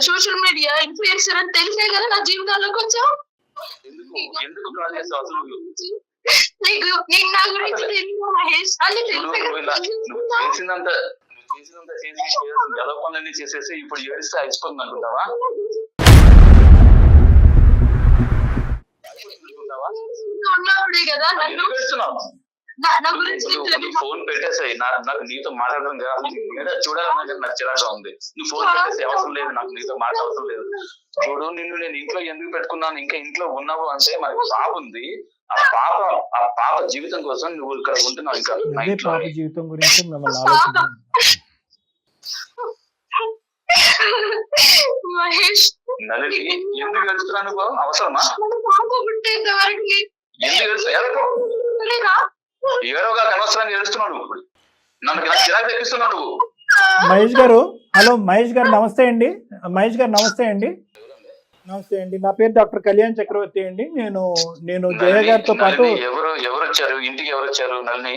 సోషల్ మీడియా ఇన్ఫ్లుయెన్సర్ అని తెలిసే కదా నా జీవితాల్లోకి వచ్చావు. నీకు నేను నా గురించి తెలియదు మహేష్, అని చేసినంత ఎలా పనులన్నీ చేసేసి ఇప్పుడు ఏడిస్తే అయిపోతుంది అనుకుంటావా? ఉన్నవాడే కదా నన్ను నా గురించి ఫోన్ పెట్టేసాయి. నాకు నీతో మాట్లాడడం చూడాలన్నా నాకు చిరాగా ఉంది. నువ్వు ఫోన్ పెట్టేసి అవసరం లేదు, నాకు నీతో మాట్లాడ అవసరం లేదు. చూడు, నిన్ను నేను ఇంట్లో ఎందుకు పెట్టుకున్నాను, ఇంకా ఇంట్లో ఉన్నావు అంటే మనకి పాప ఉంది. ఆ పాప జీవితం కోసం నువ్వు ఇక్కడ ఉంటున్నావు. ఇంకా పాప జీవితం గురించి మిమ్మల్ని మహేష్, నలిని ఎందుకు గడుస్తున్నాను అవసరమా? ఎందుకు ఏడోగా అనవసరంగా ఏడుస్తున్నావు నువ్వు. నన్ను చిరాకు తెప్పిస్తున్నావు నువ్వు. మహేష్ గారు, హలో మహేష్ గారు, నమస్తే అండి. మహేష్ గారు నమస్తే అండి. నమస్తే అండి, నా పేరు డాక్టర్ కళ్యాణ్ చక్రవర్తి అండి. నేను జయ గారితో పాటు ఎవరు వచ్చారు ఇంటికి? ఎవరు వచ్చారు? నల్ని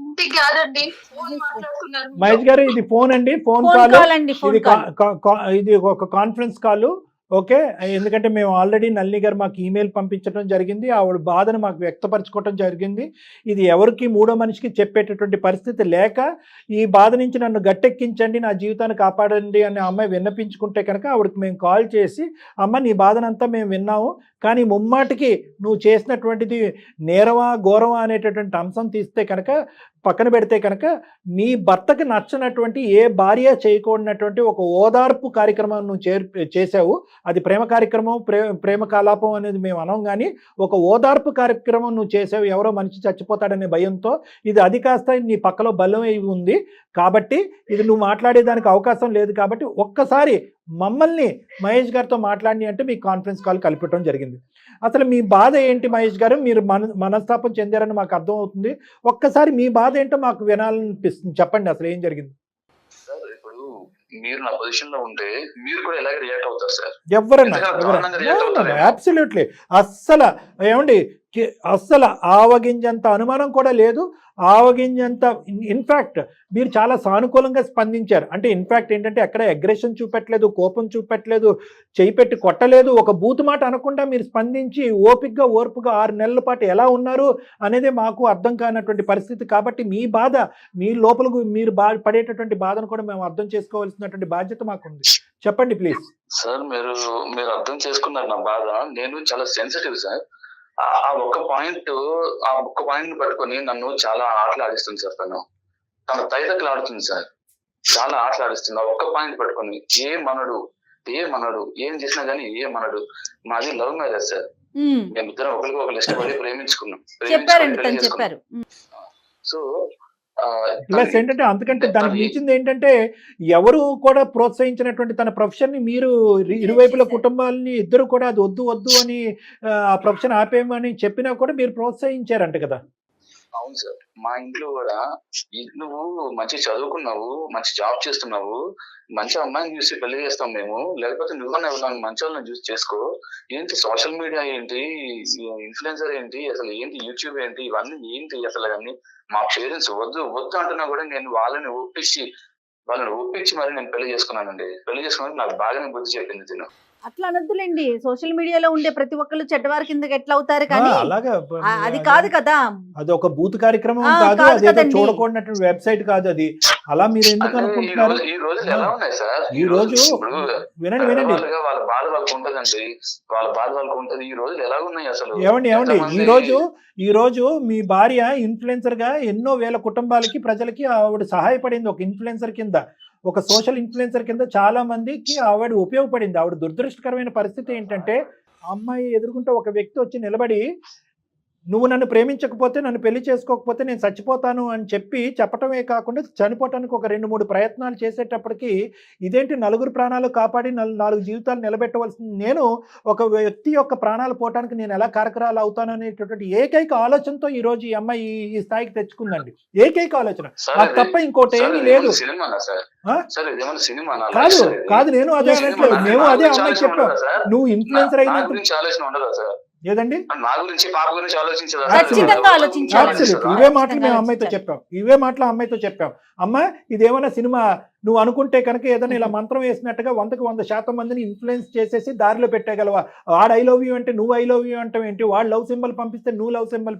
ఇంటికి కాదండి, ఫోన్ మాట్లాడుతున్నారు. మహేష్ గారు, ఇది ఫోన్ అండి, ఫోన్ కాల్. ఇది ఒక కాన్ఫరెన్స్ కాల్. ఓకే, ఎందుకంటే మేము ఆల్రెడీ నళిని గారు మాకు ఈమెయిల్ పంపించడం జరిగింది, ఆవిడ బాధను మాకు వ్యక్తపరచుకోవడం జరిగింది. ఇది ఎవరికి మూడో మనిషికి చెప్పేటటువంటి పరిస్థితి లేక ఈ బాధ నుంచి నన్ను గట్టెక్కించండి, నా జీవితాన్ని కాపాడండి అని అమ్మాయి విన్నపించుకుంటే కనుక ఆవిడకి మేము కాల్ చేసి, అమ్మ నీ బాధనంతా మేము విన్నాము, కానీ ముమ్మాటికి నువ్వు చేసినటువంటిది నేరమా ఘోరమా అనేటటువంటి అంశం తీస్తే కనుక పక్కన పెడితే కనుక మీ భర్తకి నచ్చనటువంటి ఏ భార్య చేయకూడనటువంటి ఒక ఓదార్పు కార్యక్రమం నువ్వు చేసావు. అది ప్రేమ కార్యక్రమం, ప్రేమ కలాపం అనేది మేము అనం, కానీ ఒక ఓదార్పు కార్యక్రమం నువ్వు చేసావు ఎవరో మనిషి చచ్చిపోతాడనే భయంతో. అది కాస్త నీ పక్కలో బలం అయి ఉంది కాబట్టి ఇది నువ్వు మాట్లాడేదానికి అవకాశం లేదు. కాబట్టి ఒక్కసారి మమ్మల్ని మహేష్ గారితో మాట్లాడి అంటే మీకు కాన్ఫరెన్స్ కాల్ కలిపటం జరిగింది. అసలు మీ బాధ ఏంటి మహేష్ గారు? మీరు మనస్తాపం చెందారని మాకు అర్థం అవుతుంది. ఒక్కసారి మీ బాధ ఏంటో మాకు వినాలనిపిస్తుంది, చెప్పండి అసలు ఏం జరిగింది? సార్, ఇప్పుడు మీరు నా పొజిషన్ లో ఉంటే మీరు కూడా ఎలాగ రియాక్ట్ అవుతారు సార్? ఎవరన్నా అబ్సల్యూట్లీ. అస్సలు ఏమండి, అస్సలు ఆవగింజంత అనుమానం కూడా లేదు. ఆవగింజంత ఇన్ఫ్యాక్ట్ మీరు చాలా సానుకూలంగా స్పందించారు. అంటే ఇన్ఫ్యాక్ట్ ఏంటంటే ఎక్కడ అగ్రెషన్ చూపెట్టలేదు, కోపం చూపెట్టలేదు, చేయి పెట్టి కొట్టలేదు, ఒక బూతు మాట అనకుండా మీరు స్పందించి ఓపికగా ఓర్పుగా 6 నెలల పాటు ఎలా ఉన్నారు అనేది మాకు అర్థం కానటువంటి పరిస్థితి. కాబట్టి మీ బాధ, మీ లోపల మీరు పడేటటువంటి బాధను కూడా మేము అర్థం చేసుకోవాల్సినటువంటి బాధ్యత మాకుంది. చెప్పండి ప్లీజ్. సార్ మీరు అర్థం చేసుకున్నారు నా బాధ. నేను చాలా సెన్సిటివ్ సార్. ఆ ఒక్క పాయింట్ పట్టుకొని నన్ను చాలా ఆటలాడిస్తుంది సార్. తన తైదక్కలు ఆడుతుంది సార్, చాలా ఆటలాడిస్తుంది. ఆ ఒక్క పాయింట్ పట్టుకొని ఏమనడు, ఏం చేసినా గానీ ఏమనడు. మాది లవ్ మ్యారేజ్ సార్. మేమిద్దరం ఒకరికి ఒకరు ఇష్టపడి ప్రేమించుకున్నాం. సో ప్లస్ ఏంటంటే అంతకంటే దానికి మించింది ఏంటంటే ఎవరు కూడా ప్రోత్సహించినటువంటి తన ప్రొఫెషన్ ని మీరు ఇరువైపుల కుటుంబాలని ఇద్దరు కూడా అది వద్దు అని ఆ ప్రొఫెషన్ ఆపేయమని చెప్పినా కూడా మీరు ప్రోత్సహించారంట కదా. అవును సార్, మా ఇంట్లో కూడా నువ్వు మంచి చదువుకున్నావు, మంచి జాబ్ చేస్తున్నావు, మంచి అమ్మాయిని చూసి పెళ్లి చేస్తాం మేము, లేకపోతే నువ్వన్నా ఎవరైనా మంచి వాళ్ళని చూసి చేసుకో. ఏంటి సోషల్ మీడియా ఏంటి, ఇన్ఫ్లుయెన్సర్ ఏంటి, అసలు ఏంటి యూట్యూబ్ ఏంటి, ఇవన్నీ ఏంటి అసలు అన్ని. మా పేరెంట్స్ వద్దు అంటున్నా కూడా నేను వాళ్ళని ఒప్పించి మరి నేను పెళ్లి చేసుకున్నానండి. పెళ్లి చేసుకున్నాక నాకు బాగానే బుద్ధి చెప్పింది తిను. అట్లా అనొద్దులేండి. సోషల్ మీడియాలో ఉండే ప్రతి ఒక్కళ్ళు చెడ్డవారి కిందకి ఎట్లా అవుతారు, కానీ అలాగా అది కాదు కదా. అది ఒక బూత్ కార్యక్రమం కాదు, అదేదో చూడకూడనటువంటి వెబ్సైట్ కాదు అది. అలా మీరు ఎందుకు అనుకుంటున్నారు? ఈ రోజులు ఎలా ఉన్నాయి సార్? ఈ రోజు వినండి వాళ్ళ బాధ వాళ్ళకు ఉంటదండి, వాళ్ళ బాధ వాళ్ళకు ఉంటది. ఈ రోజులు ఎలా ఉన్నాయి అసలు? ఏమండి ఈ రోజు మీ భార్య ఇన్ఫ్లుయెన్సర్ గా ఎన్నో వేల కుటుంబాలకి, ప్రజలకి ఆవిడ సహాయపడింది. ఒక ఇన్ఫ్లుయెన్సర్ కింద, ఒక సోషల్ ఇన్ఫ్లుయెన్సర్ కింద చాలా మందికి ఆవిడ ఉపయోగపడింది. ఆవిడ దురదృష్టకరమైన పరిస్థితి ఏంటంటే ఆ అమ్మాయి ఎదుర్కొంటే ఒక వ్యక్తి వచ్చి నిలబడి నువ్వు నన్ను ప్రేమించకపోతే, నన్ను పెళ్లి చేసుకోకపోతే నేను చచ్చిపోతాను అని చెప్పటమే కాకుండా చనిపోవటానికి ఒక 2-3 ప్రయత్నాలు చేసేటప్పటికి ఇదేంటి నలుగురు ప్రాణాలు కాపాడి 4 జీవితాలు నిలబెట్టవలసింది నేను, ఒక వ్యక్తి యొక్క ప్రాణాలు పోవటానికి నేను ఎలా కారకరాలు అవుతాను అనేటటువంటి ఏకైక ఆలోచనతో ఈ రోజు ఈ అమ్మాయి ఈ స్థాయికి తెచ్చుకుందండి. ఏకైక ఆలోచన, అది తప్ప ఇంకోటి ఏమీ లేదు. కాదు నేను అదే అనట్లేదు, మేము అదే అమ్మాయి చెప్పాం. నువ్వు ఇన్ఫ్లుయెన్సర్ అయినంత ఏదండి నా గురించి, పాప గురించి ఆలోచించదా? ఇవే మాటలు మేము అమ్మాయితో చెప్పాం. అమ్మ ఇదేమన్నా సినిమా నువ్వు అనుకుంటే కనుక ఏదైనా ఇలా మంత్రం వేసినట్టుగా 100% మందిని ఇన్ఫ్లుయెన్స్ చేసేసి దారిలో పెట్టగలవా? వాడు ఐ లవ్ యూ అంటే నువ్వు ఐ లవ్ యూ అంటాం ఏంటి? వాడు లవ్ సింబల్ పంపిస్తే నువ్వు లవ్ సింబల్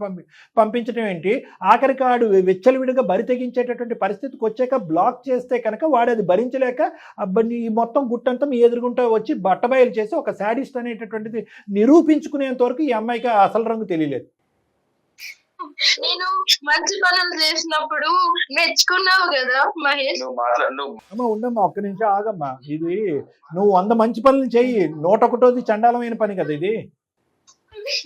పంపించడం ఏంటి? ఆఖరికి వాడు వెచ్చలవిడిగా బరి తెగించేటటువంటి పరిస్థితికి వచ్చాక బ్లాక్ చేస్తే కనుక వాడు అది భరించలేక నీ మొత్తం గుట్టంతా మీ ఎదురుగుంటా వచ్చి బట్టబయలు చేసి ఒక శాడిస్ట్ అనేటటువంటిది నిరూపించుకునేంత వరకు ఈ అమ్మాయికి అసలు రంగు తెలియలేదు. నేను మంచి పనులు చేసినప్పుడు మెచ్చుకున్నావు కదా మహేష్. అమ్మా ఉండమ్మా, ఒక్క నిమిషం ఆగమ్మా. ఇది నువ్వు 100 మంచి పనులు చెయ్యి, 101ది చండాలమైన పని కదా ఇది.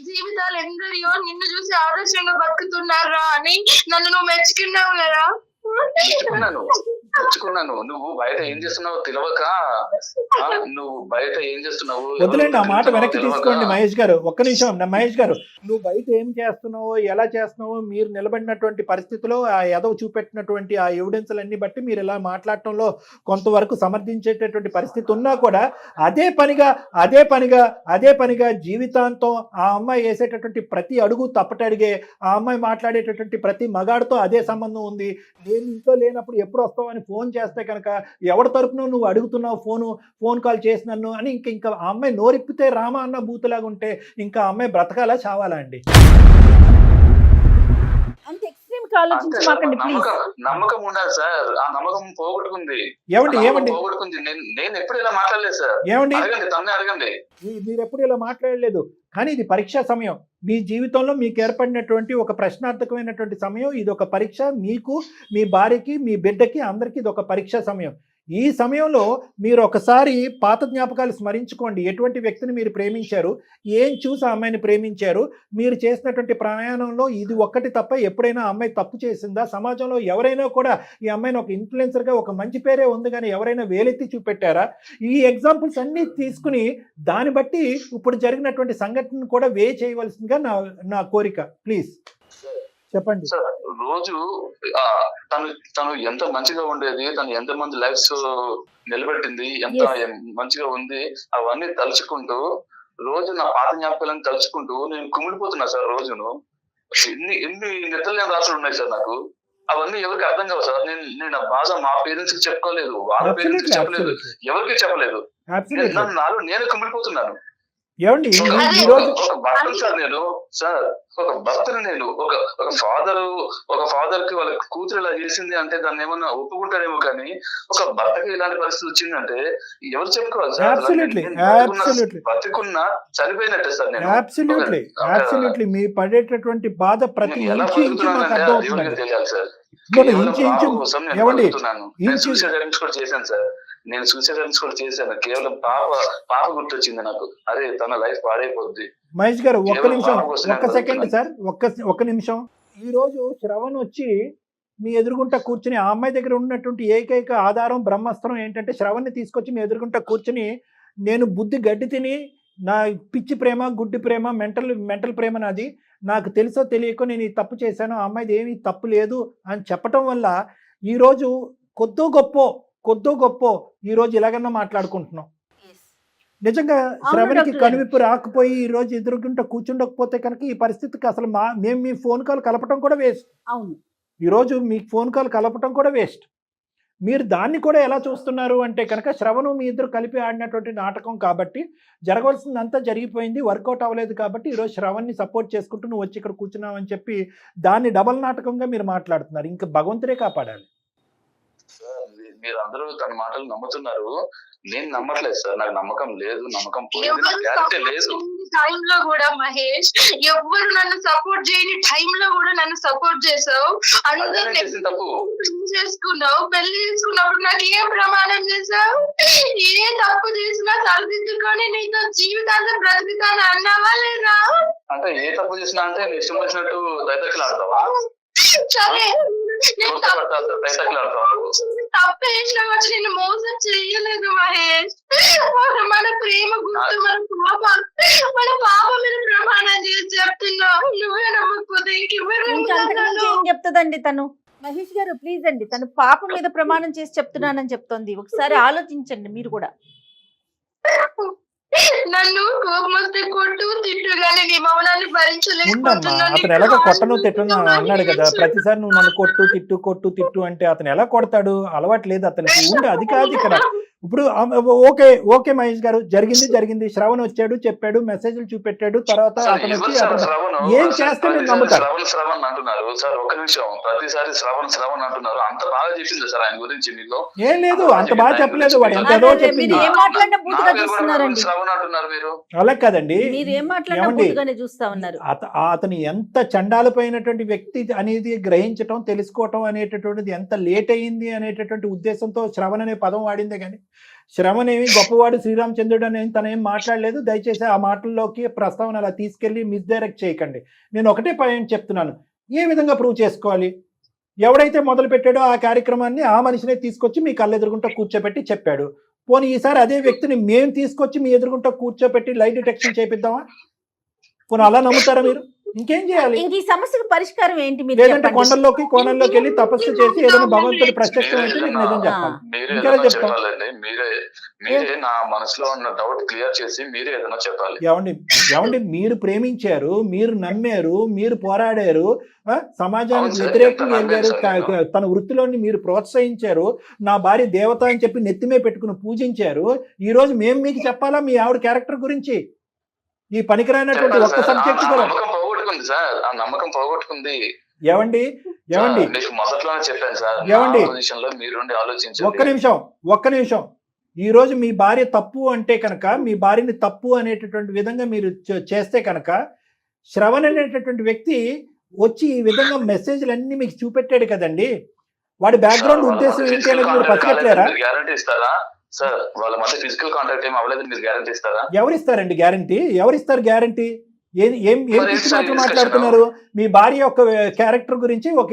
జీవితాలు ఎందరియో నిన్ను చూసి ఆదర్శంగా బతుకుతున్నారా అని నన్ను నువ్వు మెచ్చుకున్నావు కదా. మెచ్చుకున్నాను. నువ్వు బయట ఏం చేస్తున్నావు తెలియక, నువ్వు బయట ఏం చేస్తున్నావు వదిలేండి, ఆ మాట వెనక్కి తీసుకోండి మహేష్ గారు. ఒక్క నిమిషం మహేష్ గారు, నువ్వు బయట ఏం చేస్తున్నావో, ఎలా చేస్తున్నావో, మీరు నిలబడినటువంటి పరిస్థితిలో ఆ ఎదవ చూపెట్టినటువంటి ఆ ఎవిడెన్స్లన్నీ బట్టి మీరు ఇలా మాట్లాడటంలో కొంతవరకు సమర్థించేటటువంటి పరిస్థితి ఉన్నా కూడా అదే పనిగా జీవితాంతం ఆ అమ్మాయి వేసేటటువంటి ప్రతి అడుగు తప్పటడిగే, ఆ అమ్మాయి మాట్లాడేటటువంటి ప్రతి మగాడితో అదే సంబంధం ఉంది. నేను ఇంట్లో లేనప్పుడు ఎప్పుడు వస్తావు అని ఫోన్ చేస్తే కనుక ఎవరి తరపున నువ్వు అడుగుతున్నావు ఫోన్ కాల్ చేసినాను అని ఇంకా ఆ అమ్మాయి నోరిప్పితే రామ అన్న బూతులాగా ఉంటే ఇంకా ఆ అమ్మాయి బ్రతకాలా చావాలా అండి? అంత ఎక్స్ట్రీమ్ ఆలోచించమాకండి ప్లీజ్. నమ్మకం ఉండాలి సార్. ఆ నమ్మకం పోగొట్టుకుంది. ఏమండి పోగొట్టుకుంది. నేను ఎప్పుడు ఇలా మాట్లాడలేదు సార్. అడగండి. మీరు ఎప్పుడు ఇలా మాట్లాడలేదు, కానీ ఇది పరీక్షా సమయం. మీ జీవితంలో మీకు ఏర్పడినటువంటి ఒక ప్రశ్నార్థకమైనటువంటి సమయం. ఇది ఒక పరీక్ష. మీకు, మీ భార్యకి, మీ బిడ్డకి, అందరికీ ఇది ఒక పరీక్షా సమయం. ఈ సమయంలో మీరు ఒకసారి పాత జ్ఞాపకాలు స్మరించుకోండి. ఎటువంటి వ్యక్తిని మీరు ప్రేమించారు, ఏం చూసి ఆ అమ్మాయిని ప్రేమించారు, మీరు చేసినటువంటి ప్రయాణంలో ఇది ఒక్కటి తప్ప ఎప్పుడైనా అమ్మాయి తప్పు చేసిందా? సమాజంలో ఎవరైనా కూడా ఈ అమ్మాయిని ఒక ఇన్ఫ్లుయెన్సర్గా ఒక మంచి పేరే ఉంది కానీ ఎవరైనా వేలెత్తి చూపెట్టారా? ఈ ఎగ్జాంపుల్స్ అన్నీ తీసుకుని దాన్ని బట్టి ఇప్పుడు జరిగినటువంటి సంఘటన కూడా చేయవలసిందిగా నా కోరిక. ప్లీజ్ చెప్పండి. రోజు తను ఎంత మంచిగా ఉండేది, తను ఎంత మంది లైఫ్స్ నిలబెట్టింది, ఎంత మంచిగా ఉంది, అవన్నీ తలుచుకుంటూ రోజు నా పాత జ్ఞాపకాలను తలుచుకుంటూ నేను కుమిలిపోతున్నా సార్. రోజును ఎన్ని నిద్రలేని రాత్రులు ఉన్నాయి సార్ నాకు. అవన్నీ ఎవరికి అర్థం కావు సార్. నేను ఆ బాధ మా పేరెంట్స్ కి చెప్పుకోలేదు, వాళ్ళ పేరెంట్స్ కి చెప్పలేదు, ఎవరికి చెప్పలేదు. నాలో నేను కుమిలిపోతున్నాను. ఏమండి ఈ రోజు ఒక భర్తను సార్ నేను సార్ ఒక భర్తను నేను ఒక ఫాదర్ కి వాళ్ళ కూతురు ఇలా చేసింది అంటే దాన్ని ఏమన్నా ఒప్పుకుంటారేమో, కానీ ఒక భర్తకి ఇలాంటి పరిస్థితి వచ్చిందంటే ఎవరు చెప్పుకోవాలి సార్? బతికున్నా చనిపోయినట్టే సార్ నేను. అబ్సల్యూట్లీ మీ పడేటటువంటి బాధ ప్రతి ఇంచు ఇంచు మాకు అర్థమవుతుంది. తెలియాలి సార్. నేను సూసైడ్ అటెంప్ట్స్ కూడా చేశాను. కేవలం పాప గుర్తొచ్చింది నాకు. అరే తన లైఫ్ పాడైపోద్ది. మహేష్ గారు ఒక్క నిమిషం, ఒక్క సెకండ్ సార్, ఒక్క నిమిషం. ఈ రోజు శ్రవణ్ వచ్చి మీ ఎదురుగుంట కూర్చుని, ఆ అమ్మాయి దగ్గర ఉన్నటువంటి ఏకైక ఆధారం బ్రహ్మాస్త్రం ఏంటంటే శ్రవణ్ని తీసుకొచ్చి మీ ఎదురుగుంట కూర్చుని, నేను బుద్ధి గడ్డి తిని నా పిచ్చి ప్రేమ, గుడ్డి ప్రేమ, మెంటల్ ప్రేమ నాది, నాకు తెలుసో తెలియకో నేను ఈ తప్పు చేశాను, ఆ అమ్మాయిది ఏమీ తప్పు లేదు అని చెప్పటం వల్ల ఈరోజు కొద్దో గొప్ప ఈరోజు ఇలాగన్నా మాట్లాడుకుంటున్నాం. నిజంగా శ్రవణ్కి కనువిప్పు రాకపోయి ఈ రోజు ఎదురుగుంట కూర్చుండకపోతే కనుక ఈ పరిస్థితికి అసలు మేము మీ ఫోన్ కాల్ కలపటం కూడా వేస్ట్. అవును, ఈరోజు మీకు ఫోన్ కాల్ కలపటం కూడా వేస్ట్. మీరు దాన్ని కూడా ఎలా చూస్తున్నారు అంటే కనుక శ్రవణు మీ ఇద్దరు కలిపి ఆడినటువంటి నాటకం కాబట్టి జరగవలసిందంతా జరిగిపోయింది, వర్కౌట్ అవ్వలేదు కాబట్టి ఈరోజు శ్రవణ్ని సపోర్ట్ చేసుకుంటూ నువ్వు వచ్చి ఇక్కడ కూర్చున్నావు అని చెప్పి దాన్ని డబల్ నాటకంగా మీరు మాట్లాడుతున్నారు. ఇంకా భగవంతుడే కాపాడాలి. మీరు అందరూ తన మాటలు నమ్ముతున్నారు, నేను నమ్మట్లేదు సార్. నాకు నమ్మకం లేదు, నమ్మకం లేదు. టైంలో కూడా మహేష్ ఎవ్వరు నన్ను సపోర్ట్ చేయని టైంలో కూడా నన్ను సపోర్ట్ చేసావు. చేసుకున్నావు, పెళ్లి చేసుకున్నప్పుడు నాకు ఏం ప్రమాణం చేసావు? ఏ తప్పు చేసినా సరిదిద్దుకొని నీతో జీవితాంతం బ్రతుకుతాను అన్నావా లేదా? అంటే ఏ తప్పు చేసినా అంటే నీ ఇష్టం వచ్చినట్టు దైతకులు ఆడతావా? సరే తప్పు వేసినా వచ్చి నేను మోసం చెయ్యలేదు మహేష్. మన ప్రేమ గుర్తు మన పాప మీద ప్రమాణం చేసి చెప్తున్నావు. నువ్వే నమ్మకపోతే ఏం చెప్తుందండి తను? మహేష్ గారు ప్లీజ్ అండి, తను పాప మీద ప్రమాణం చేసి చెప్తున్నానని చెప్తోంది. ఒకసారి ఆలోచించండి మీరు కూడా. నన్ను కోపం వస్తే కొట్టు తిట్టు గానీ నీ మౌనాన్ని భరించలేకపోతున్నా. అతను ఎలాగ కొట్టను తిట్టను అన్నాడు కదా, ప్రతిసారి నువ్వు నన్ను కొట్టు అంటే అతను ఎలా కొడతాడు? అలవాటు లేదు అతనికి. అది కాదు ఇక్కడ. ఇప్పుడు ఓకే మహేష్ గారు, జరిగింది. శ్రవణ్ వచ్చాడు, చెప్పాడు, మెసేజ్లు చూపెట్టాడు, తర్వాత అతను వచ్చి ఏం చేస్తే నేను నమ్ముతాను. శ్రవణ్ అంటున్నారు సార్, ఒక నిమిషం. ప్రతిసారి శ్రవణ్ అంటున్నారు. అంత బాగా చెప్పింది సార్ ఆయన గురించి మీలో? ఏం లేదు, అంత బాగా చెప్పలేదు. వాడు ఎంత ఏదో చెప్పింది. శ్రవణ్ అంటున్నారు మీరు. అలా కాదండి, అతను ఎంత చండాలిపోయినటువంటి వ్యక్తి అనేది గ్రహించటం, తెలుసుకోవటం అనేటటువంటిది ఎంత లేట్ అయింది అనేటటువంటి ఉద్దేశంతో శ్రవణ్ అనే పదం వాడిందే కానీ శ్రవణ్ ఏమి గొప్పవాడు శ్రీరామచంద్రుడు అని తనేం మాట్లాడలేదు. దయచేసి ఆ మాటల్లోకి ప్రస్తావన అలా తీసుకెళ్లి మిస్డైరెక్ట్ చేయకండి. నేను ఒకటే పాయింట్ చెప్తున్నాను, ఏ విధంగా ప్రూవ్ చేసుకోవాలి? ఎవడైతే మొదలు పెట్టాడో ఆ కార్యక్రమాన్ని ఆ మనిషినే తీసుకొచ్చి మీ కళ్ళెదురుగుంటా కూర్చోబెట్టి చెప్పాడు. పోనీ ఈసారి అదే వ్యక్తిని మేము తీసుకొచ్చి మీ ఎదురుగుంటా కూర్చోబెట్టి లై డిటెక్షన్ చేపిద్దామా? పోనీ అలా నమ్ముతారా మీరు? ఇంకేం చేయాలి? ఈ సమస్యకు పరిష్కారం ఏంటి? లేదంటే కోణంలోకి వెళ్ళి తపస్సు చేసి ఏదైనా భగవంతుడి ప్రత్యక్షం అయితే మీకు నిజం చెప్పాలి. ఇంకా చెప్తాను, మీరే నా మనసులో ఉన్న డౌట్ క్లియర్ చేసి మీరే ఏదైనా చెప్పాలి. ఏమండి మీరు ప్రేమించారు, మీరు నమ్మారు, మీరు పోరాడారు, సమాజానికి వ్యతిరేకంగా వెళ్ళారు, తన వృత్తిలోని మీరు ప్రోత్సహించారు, నా భార్య దేవత అని చెప్పి నెత్తిమే పెట్టుకుని పూజించారు. ఈ రోజు మేము మీకు చెప్పాలా మీ ఆవిడ క్యారెక్టర్ గురించి? ఈ పనికిరానటువంటి ఒక్క సబ్జెక్ట్ కూడా సార్ ఆ నమ్మకం పోగొట్టుకుంది. ఏమండి మొదట్లోనే చెప్పాను సార్, ఏమండి ఒక్క నిమిషం. ఈ రోజు మీ భార్య తప్పు అంటే కనుక, మీ భార్యని తప్పు అనేటటువంటి విధంగా మీరు చేస్తే కనుక, శ్రవణ్ అనేటటువంటి వ్యక్తి వచ్చి ఈ విధంగా మెసేజ్లు అన్ని మీకు చూపెట్టాడు కదండి. వాడి బ్యాక్గ్రౌండ్ ఉద్దేశం ఏంటి అనేది మీరు పసిగట్టలేరా? గ్యారంటీ ఇస్తారా సార్? వాళ్ళ మధ్య ఫిజికల్ కాంటాక్ట్ ఏం అవ్వలేదు, మీరు గ్యారంటీ ఇస్తారా? ఎవరిస్తారండి గ్యారంటీ? ఎవరిస్తారు గ్యారంటీ? ఏం మాట్లాడుతున్నారు? మీ భార్య యొక్క క్యారెక్టర్ గురించి, ఒక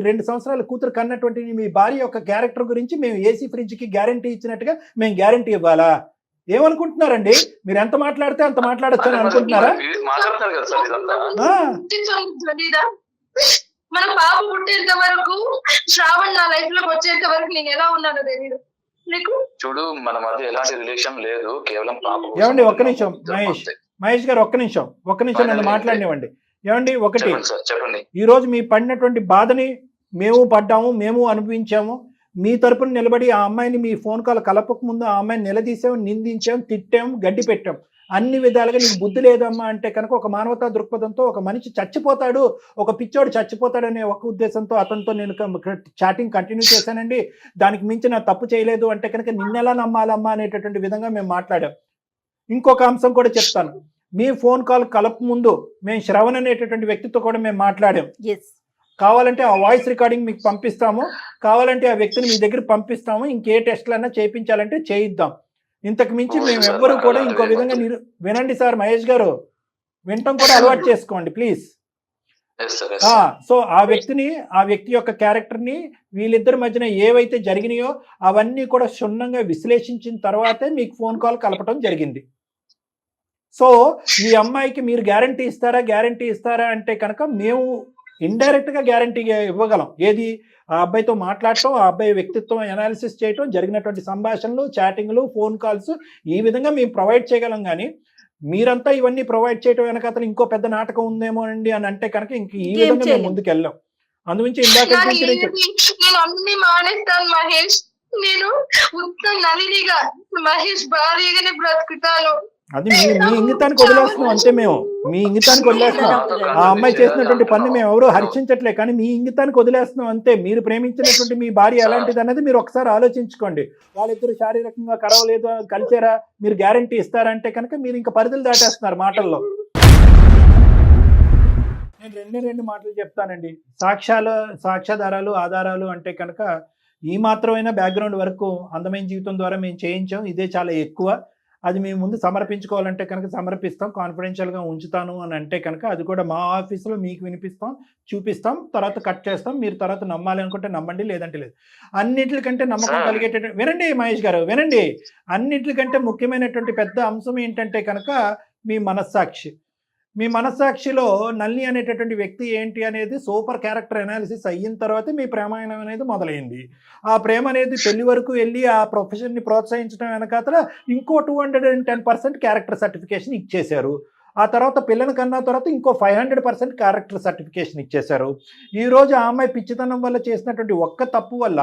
2 సంవత్సరాల కూతురు కన్నటువంటి మీ భార్య యొక్క క్యారెక్టర్ గురించి మేము ఏసీ ఫ్రిడ్జ్ కి గ్యారంటీ ఇచ్చినట్టుగా మేము గ్యారంటీ ఇవ్వాలా? ఏమనుకుంటున్నారండి? మీరు ఎంత మాట్లాడితే అంత మాట్లాడచ్చు అని అనుకుంటున్నారా? మన పాప పుట్టేంత వరకు, శ్రావణ్ నా లైఫ్ లోకి వచ్చేంత వరకు నేను ఎలా ఉన్నానో తెలియదు నీకు. చూడు, మన మధ్య ఎలాంటి రిలేషన్ లేదు, కేవలం పాప. ఏమండి ఒక్క నిమిషం మహేష్, మహేష్ గారు ఒక్క నిమిషం నన్ను మాట్లాడినివ్వండి. ఏమండి, ఒకటి, చెప్పండి సార్, చెప్పండి. ఈరోజు మీ పడినటువంటి బాధని మేము పడ్డాము, మేము అనుభవించాము. మీ తరపున నిలబడి ఆ అమ్మాయిని మీ ఫోన్ కాల్ కలపక ముందు ఆ అమ్మాయిని నిలదీసాం, నిందించాం, తిట్టాం, గడ్డి పెట్టాం. అన్ని విధాలుగా నీకు బుద్ధి లేదమ్మా అంటే కనుక ఒక మానవతా దృక్పథంతో ఒక మనిషి చచ్చిపోతాడు, ఒక పిచ్చోడు చచ్చిపోతాడు అనే ఒక ఉద్దేశంతో అతనితో నేను చాటింగ్ కంటిన్యూ చేశానండి. దానికి మించి నా తప్పు చేయలేదు అంటే కనుక నిన్నెలా నమ్మాలమ్మా అనేటటువంటి విధంగా మేము మాట్లాడాం. ఇంకొక అంశం కూడా చెప్తాను. మీ ఫోన్ కాల్ కలప ముందు మేము శ్రవణ్ అనేటటువంటి వ్యక్తితో కూడా మేము మాట్లాడాం. కావాలంటే ఆ వాయిస్ రికార్డింగ్ మీకు పంపిస్తాము, కావాలంటే ఆ వ్యక్తిని మీ దగ్గర పంపిస్తాము, ఇంకే టెస్ట్లన్నా చేయించాలంటే చేయిద్దాం. ఇంతకు మించి మేము ఎవ్వరూ కూడా ఇంకో విధంగా వినండి సార్, మహేష్ గారు వినటం కూడా అలవాటు చేసుకోండి ప్లీజ్. సో ఆ వ్యక్తి యొక్క క్యారెక్టర్ని, వీళ్ళిద్దరి మధ్యన ఏవైతే జరిగినాయో అవన్నీ కూడా క్షుణ్ణంగా విశ్లేషించిన తర్వాతే మీకు ఫోన్ కాల్ కలపటం జరిగింది. సో ఈ అమ్మాయికి మీరు గ్యారంటీ ఇస్తారా అంటే కనుక మేము ఇండైరెక్ట్ గా గ్యారంటీ ఇవ్వగలం. ఏది, ఆ అబ్బాయితో మాట్లాడటం, ఆ అబ్బాయి వ్యక్తిత్వం అనాలిసిస్ చేయటం, జరిగినటువంటి సంభాషణలు, చాటింగ్లు, ఫోన్ కాల్స్, ఈ విధంగా మేము ప్రొవైడ్ చేయగలం. కానీ మీరంతా ఇవన్నీ ప్రొవైడ్ చేయటం వెనక అతను ఇంకో పెద్ద నాటకం ఉందేమో అండి అని అంటే కనుక ఇంక ఈ విధంగా మేము ముందుకు వెళ్ళాం. అందుగురించి ఇందాక నేను అన్ని మానేస్తాను మహేష్, నేను ఉత్తమ నలినిగా మహేష్ భారీగానే బ్రతుకుతాను. అది మీ ఇంగితానికి వదిలేస్తున్నాం అంతే. మేము మీ ఇంగితానికి వదిలేస్తున్నాం. ఆ అమ్మాయి చేసినటువంటి పని మేము ఎవరు హర్షించట్లే, కానీ మీ ఇంగితానికి వదిలేస్తున్నాం అంతే. మీరు ప్రేమించినటువంటి మీ భార్య ఎలాంటిది అన్నది మీరు ఒకసారి ఆలోచించుకోండి. వాళ్ళిద్దరు శారీరకంగా కలవలేదు, కలిసారా, మీరు గ్యారంటీ ఇస్తారంటే కనుక మీరు ఇంకా పరిధులు దాటేస్తున్నారు మాటల్లో. నేను రెండు మాటలు చెప్తానండి. సాక్ష్యాధారాలు, ఆధారాలు అంటే కనుక ఈ మాత్రమైనా బ్యాక్గ్రౌండ్ వరకు అందమైన జీవితం ద్వారా మేము చేయించాం. ఇదే చాలా ఎక్కువ. అది మేము ముందు సమర్పించుకోవాలంటే కనుక సమర్పిస్తాం, కాన్ఫిడెన్షియల్గా ఉంచుతాను అని అంటే కనుక అది కూడా మా ఆఫీసులో మీకు వినిపిస్తాం, చూపిస్తాం, తర్వాత కట్ చేస్తాం. మీరు తర్వాత నమ్మాలి అనుకుంటే నమ్మండి, లేదంటే లేదు. అన్నింటికంటే నమ్మకం కలిగేటటువంటి, వినండి మహేష్ గారు వినండి, అన్నింటికంటే ముఖ్యమైనటువంటి పెద్ద అంశం ఏంటంటే కనుక మీ మనస్సాక్షిలో నల్లి అనేటటువంటి వ్యక్తి ఏంటి అనేది సూపర్ క్యారెక్టర్ అనాలిసిస్ అయిన తర్వాతే మీ ప్రేమాయణం అనేది మొదలైంది. ఆ ప్రేమ అనేది పెళ్లి వరకు వెళ్ళి ఆ ప్రొఫెషన్ని ప్రోత్సహించడం వెనకాతల ఇంకో 210% క్యారెక్టర్ సర్టిఫికేషన్ ఇచ్చేశారు. ఆ తర్వాత పిల్లని కన్నా తర్వాత ఇంకో 500% క్యారెక్టర్ సర్టిఫికేషన్ ఇచ్చేశారు. ఈరోజు ఆ అమ్మాయి పిచ్చితనం వల్ల చేసినటువంటి ఒక్క తప్పు వల్ల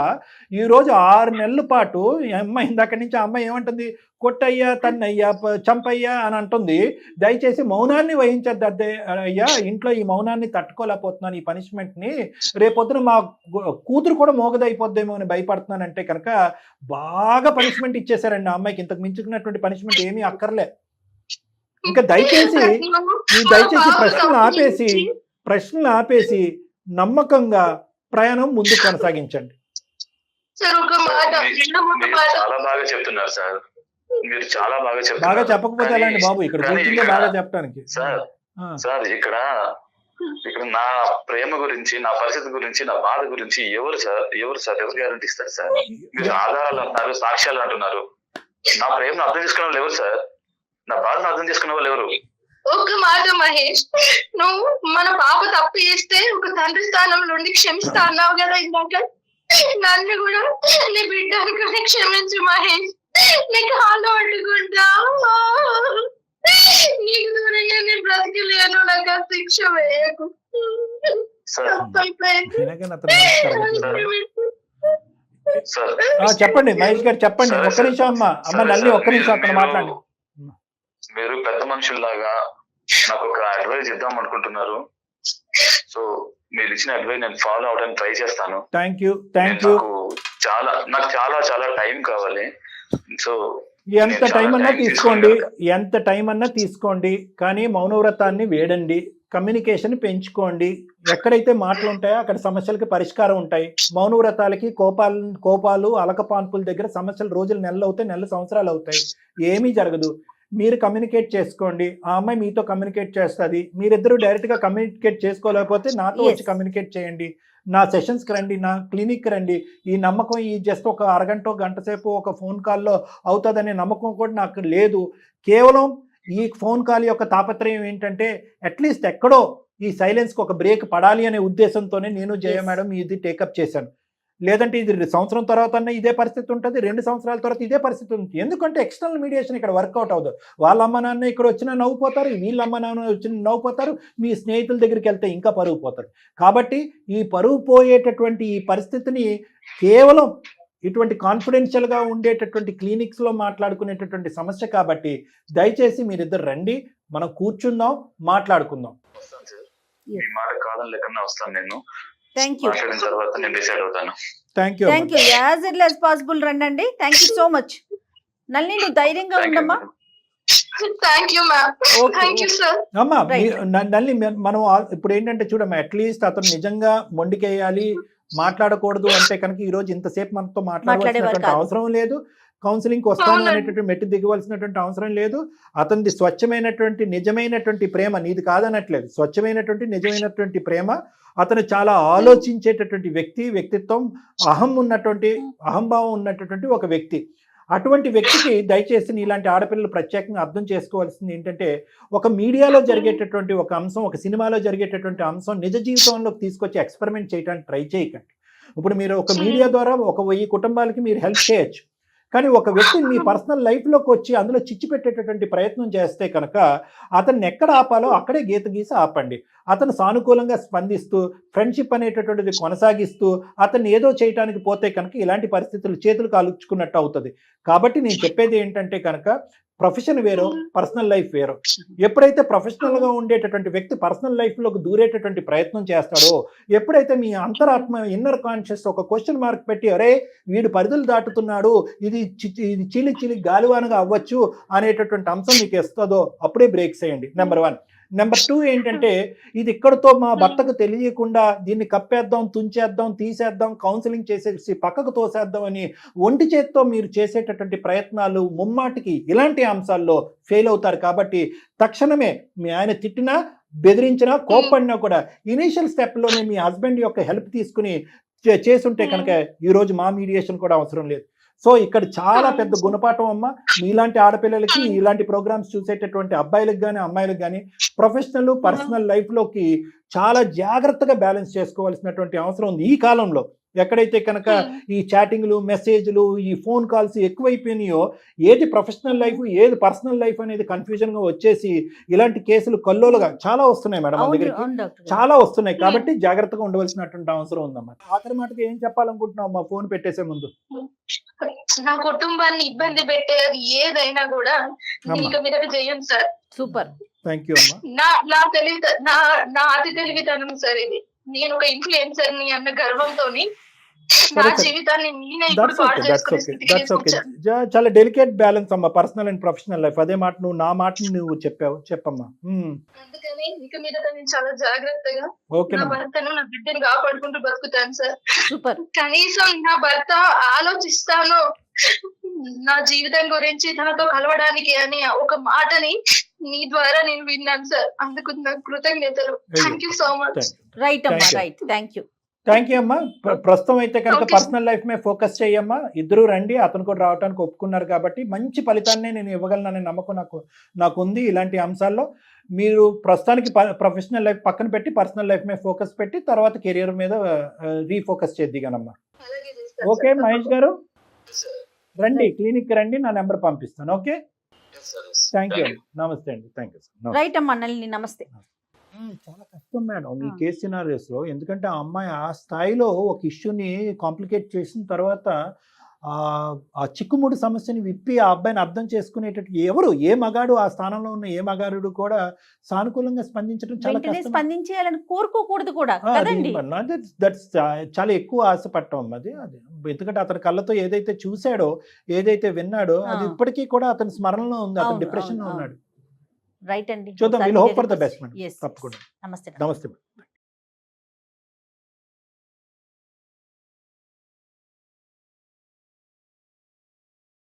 ఈరోజు 6 నెలల పాటు అమ్మాయి ఇందాక నుంచి ఆ అమ్మాయి ఏమంటుంది, కొట్టయ్యా, తన్నయ్యా, చంపయ్యా అని అంటుంది. దయచేసి మౌనాన్ని వహించద్దు అయ్యా, ఇంట్లో ఈ మౌనాన్ని తట్టుకోలేకపోతున్నాను, ఈ పనిష్మెంట్ని, రేపొద్దున మా కూతురు కూడా మోగదైపోద్దేమో అని భయపడుతున్నానంటే కనుక బాగా పనిష్మెంట్ ఇచ్చేశారండి ఆ అమ్మాయికి. ఇంతకు మించుకున్నటువంటి పనిష్మెంట్ ఏమీ అక్కర్లే. ఇంకా దయచేసి ప్రశ్నలు ఆపేసి నమ్మకంగా ప్రయాణం ముందుకు కొనసాగించండి. చాలా బాగా చెప్తున్నారు సార్, మీరు చాలా బాగా చెప్తున్నారు. బాగా చెప్పకపోతే ఎలా అండి బాబు, ఇక్కడ బాగా చెప్పడానికి సార్ ఇక్కడ నా ప్రేమ గురించి, నా పరిస్థితి గురించి, నా బాధ గురించి ఎవరు గ్యారంటీ ఇస్తారు సార్? మీరు ఆధారాలు అంటున్నారు, సాక్ష్యాలు అంటున్నారు. నా ప్రేమను అర్థం చేసుకునే వాళ్ళు ఎవరు సార్? నా బాధను అర్థం చేసుకునే వాళ్ళు ఎవరు? ఒక మాట మహేష్, నువ్వు మన పాప తప్పు చేస్తే ఒక తండ్రి స్థానంలో నుండి క్షమిస్తా అన్నావు కదా ఇందాక, నన్ను కూడా నీ బిడ్డ అనుకుని క్షమించు మహేష్. నీకు హాల్లో అడ్డుకుంటా, నీకు దూరంగా నేను బ్రతికలేను, నాకు శిక్ష వేయకు. చెప్పండి మహేష్ గారు, చెప్పండి. ఒక్క నిమిషం అమ్మ నల్లి, ఒక్క నిమిషం అక్కడ మాట్లాడండి. మీరు పెద్ద మనుషుల్లాగా నాకు ఒక అడ్వైజ్ ఇద్దాం అనుకుంటున్నారు. సో మీరు ఇచ్చిన అడ్వైజ్ నేను ఫాలో అవడానికి ట్రై చేస్తాను. Thank you. నాకు చాలా టైం కావాలి. సో ఎంత టైం అన్నా తీసుకోండి, కానీ మౌనవ్రతాన్ని వేడండి, కమ్యూనికేషన్ పెంచుకోండి. ఎక్కడైతే మాటలు ఉంటాయో అక్కడ సమస్యలకి పరిష్కారం ఉంటాయి. మౌనవ్రతాలకి కోపాలు అలకపాన్పుల దగ్గర సమస్యలు రోజులు నెలలు అవుతాయి, నెలలు సంవత్సరాలు అవుతాయి, ఏమీ జరగదు. మీరు కమ్యూనికేట్ చేసుకోండి, ఆ అమ్మాయి మీతో కమ్యూనికేట్ చేస్తుంది. మీరిద్దరూ డైరెక్ట్గా కమ్యూనికేట్ చేసుకోలేకపోతే నాతో వచ్చి కమ్యూనికేట్ చేయండి, నా సెషన్స్కి రండి, నా క్లినిక్కి రండి. ఈ నమ్మకం ఈ జస్ట్ ఒక అరగంట గంట సేపు ఒక ఫోన్ కాల్లో అవుతుందనే నమ్మకం కూడా నాకు లేదు. కేవలం ఈ ఫోన్ కాల్ యొక్క తాపత్రయం ఏంటంటే అట్లీస్ట్ ఎక్కడో ఈ సైలెన్స్కి ఒక బ్రేక్ పడాలి అనే ఉద్దేశంతోనే నేను జయ మేడం ఇది టేకప్ చేశాను. లేదంటే ఇది సంవత్సరం తర్వాత ఇదే పరిస్థితి ఉంటుంది, 2 సంవత్సరాల తర్వాత ఇదే పరిస్థితి ఉంటుంది. ఎందుకంటే ఎక్స్టర్నల్ మీడియేషన్ ఇక్కడ వర్కౌట్ అవ్వదు. వాళ్ళ అమ్మ నాన్న ఇక్కడ వచ్చినా నవ్వుపోతారు, వీళ్ళ అమ్మ నాన్న వచ్చిన నవ్వుపోతారు, మీ స్నేహితుల దగ్గరికి వెళ్తే ఇంకా పరువు పోతారు. కాబట్టి ఈ పరువు పోయేటటువంటి ఈ పరిస్థితిని కేవలం ఇటువంటి కాన్ఫిడెన్షియల్గా ఉండేటటువంటి క్లినిక్స్లో మాట్లాడుకునేటటువంటి సమస్య. కాబట్టి దయచేసి మీరిద్దరు రండి, మనం కూర్చుందాం, మాట్లాడుకుందాం. వస్తాను సార్, మీ మాట కాదని లేకన్నా వస్తాను. నేను థ్యాంక్ యూ, మాట్లాడిన తర్వాత నేను డిసైడ్ అవుతాను. Thank you. As early as possible రండి. Thank you so much. నల్ని నువ్వు ధైర్యంగా ఉండమ్మా. Thank you ma'am. Thank you sir. అమ్మా నల్లి, మనం ఇప్పుడు ఏంటంటే చూడమ్మా, అట్లీస్ట్ అతను నిజంగా మొండికేయాలి, మాట్లాడకూడదు అంటే కనుక ఈ రోజు ఇంతసేపు మనతో మాట్లాడవలసినటువంటి అవసరం లేదు, కౌన్సిలింగ్కి వస్తాను అనేటువంటి మెట్టు దిగవలసినటువంటి అవసరం లేదు. అతనిది స్వచ్ఛమైనటువంటి నిజమైనటువంటి ప్రేమ, నీది కాదనట్లేదు, స్వచ్ఛమైనటువంటి నిజమైనటువంటి ప్రేమ. అతను చాలా ఆలోచించేటటువంటి వ్యక్తిత్వం, అహంభావం ఉన్నటువంటి ఒక వ్యక్తి. అటువంటి వ్యక్తికి దయచేసి ఇలాంటి ఆడపిల్లలు ప్రత్యేకంగా అర్థం చేసుకోవాల్సింది ఏంటంటే, ఒక మీడియాలో జరిగేటటువంటి ఒక అంశం, ఒక సినిమాలో జరిగేటటువంటి అంశం నిజ జీవితంలోకి తీసుకొచ్చి ఎక్స్పెరిమెంట్ చేయడానికి ట్రై చేయకండి. ఇప్పుడు మీరు ఒక మీడియా ద్వారా 1000 కుటుంబాలకి మీరు హెల్ప్ చేయొచ్చు, కానీ ఒక వ్యక్తిని మీ పర్సనల్ లైఫ్లోకి వచ్చి అందులో చిచ్చు పెట్టేటటువంటి ప్రయత్నం చేస్తే కనుక అతన్ని ఎక్కడ ఆపాలో అక్కడే గీత గీసి ఆపండి. అతను సానుకూలంగా స్పందిస్తూ ఫ్రెండ్షిప్ అనేటటువంటిది కొనసాగిస్తూ అతన్ని ఏదో చేయడానికి పోతే కనుక ఇలాంటి పరిస్థితులు చేతులు కాలుచుకున్నట్టు అవుతుంది. కాబట్టి నేను చెప్పేది ఏంటంటే కనుక, ప్రొఫెషన్ వేరో, పర్సనల్ లైఫ్ వేరో. ఎప్పుడైతే ప్రొఫెషనల్గా ఉండేటటువంటి వ్యక్తి పర్సనల్ లైఫ్లోకి దూరేటటువంటి ప్రయత్నం చేస్తాడో, ఎప్పుడైతే మీ అంతరాత్మ ఇన్నర్ కాన్షియస్ ఒక క్వశ్చన్ మార్క్ పెట్టి, అరే వీడు పరిధులు దాటుతున్నాడు, ఇది చిలి గాలివానగా అవ్వచ్చు అనేటటువంటి అంశం మీకు ఇస్తుందో అప్పుడే బ్రేక్ చేయండి. నెంబర్ 1. నెంబర్ 2 ఏంటంటే, ఇది ఇక్కడతో మా భర్తకు తెలియకుండా దీన్ని కప్పేద్దాం, తుంచేద్దాం, తీసేద్దాం, కౌన్సిలింగ్ చేసేసి పక్కకు తోసేద్దాం అని ఒంటి చేత్తో మీరు చేసేటటువంటి ప్రయత్నాలు ముమ్మాటికి ఇలాంటి అంశాల్లో ఫెయిల్ అవుతారు. కాబట్టి తక్షణమే మీ ఆయన తిట్టినా, బెదిరించినా, కోప్పడినా కూడా ఇనీషియల్ స్టెప్లోనే మీ హస్బెండ్ యొక్క హెల్ప్ తీసుకుని చేసుంటే కనుక ఈరోజు మా మీడియేషన్ కూడా అవసరం లేదు. సో ఇక్కడ చాలా పెద్ద గుణపాఠం అమ్మ. మీలాంటి ఆడపిల్లలకి, ఇలాంటి ప్రోగ్రామ్స్ చూసేటటువంటి అబ్బాయిలకు కానీ అమ్మాయిలకు కానీ ప్రొఫెషనల్ పర్సనల్ లైఫ్లోకి చాలా జాగ్రత్తగా బ్యాలెన్స్ చేసుకోవాల్సినటువంటి అవసరం ఉంది ఈ కాలంలో. ఎక్కడైతే కనుక ఈ చాటింగ్లు, మెసేజ్లు, ఈ ఫోన్ కాల్స్ ఎక్కువైపోయినాయో, ఏది ప్రొఫెషనల్ లైఫ్, ఏది పర్సనల్ లైఫ్ అనేది కన్ఫ్యూజన్గా వచ్చేసి ఇలాంటి కేసులు కల్లోలుగా చాలా వస్తున్నాయి మేడం, మన దగ్గరికి చాలా వస్తున్నాయి. కాబట్టి జాగ్రత్తగా ఉండవలసినటువంటి అవసరం ఉందమ్మా. ఆఖరి మాటకి ఏం చెప్పాలనుకుంటున్నావు అమ్మా ఫోన్ పెట్టేసే ముందు? నా కుటుంబాన్ని ఇబ్బంది పెట్టేది ఏదైనా కూడా ఇక మీద చెయ్యను సార్. సూపర్, థ్యాంక్ యూ అమ్మా. నా అతి తెలివితనం సార్ ఇది. నేను ఒక ఇన్ఫ్లుయెన్సర్ ని అన్న గర్వంతోని నా జీవితాన్ని నేనే ఇప్పుడు పాడు చేసుకునే స్థితికి తీసుకొచ్చాను. చాలా డెలికేట్ బ్యాలెన్స్ అమ్మా, పర్సనల్ అండ్ ప్రొఫెషనల్ లైఫ్. అదే మాట నువ్వు, నా మాటను నువ్వు చెప్పావు, చెప్పమ్మా. అందుకని ఇక మీద నేను చాలా జాగ్రత్తగా ఓకే నా భర్తను, నా బిడ్డను కాపాడుకుంటూ బతుకుతాను సార్. సూపర్. కనీసం నా భర్త ఆలోచిస్తాను నా జీవితం గురించి తనతో కలవడానికి అని ఒక మాటని మీ ద్వారా నేను విన్నాను సార్. అందుకు నాకు కృతజ్ఞతలు. Thank you so much. Right అమ్మా, రైట్. థ్యాంక్ యూ అమ్మా. ప్రస్తుతం అయితే కనుక పర్సనల్ లైఫ్ మీద ఫోకస్ చేయమ్మా. ఇద్దరు రండి, అతను కూడా రావడానికి ఒప్పుకున్నారు కాబట్టి మంచి ఫలితాన్ని నేను ఇవ్వగలననే నమ్మకం నాకు ఉంది. ఇలాంటి అంశాల్లో మీరు ప్రస్తుతానికి ప్రొఫెషనల్ లైఫ్ పక్కన పెట్టి పర్సనల్ లైఫ్ మీద ఫోకస్ పెట్టి తర్వాత కెరియర్ మీద రీఫోకస్ చేద్దిగానమ్మా. ఓకే మహేష్ గారు, రండి క్లినిక్ రండి, నా నెంబర్ పంపిస్తాను. Okay, thank you. నమస్తే అండి. Thank you. రైట్ అమ్మా నల్ని, నమస్తే. చాలా కష్టం మేడం ఈ కేసు సినారియోస్లో. ఎందుకంటే ఆ అమ్మాయి ఆ స్థాయిలో ఒక ఇష్యూని కాంప్లికేట్ చేసిన తర్వాత ఆ చిక్కుముడి సమస్యని విప్పి ఆ అబ్బాయిని అర్థం చేసుకునేటట్టు ఎవరు, ఏ మగాడు, ఆ స్థానంలో ఉన్న ఏ మగాడు కూడా సానుకూలంగా స్పందించడం చాలా కష్టం. స్పందించేయాలని కోరుకోకూడదు కూడా కదండి. దట్స్ చాలా ఎక్కువ ఆశపడటం అది. ఎందుకంటే అతని కళ్ళతో ఏదైతే చూశాడో, ఏదైతే విన్నాడో అది ఇప్పటికీ కూడా అతని స్మరణలో ఉంది. అతను డిప్రెషన్ లో ఉన్నాడు. రైట్ అండి. చూద్దాం. Will hope for the best madam. తప్పకుండా. నమస్తే. నమస్తే.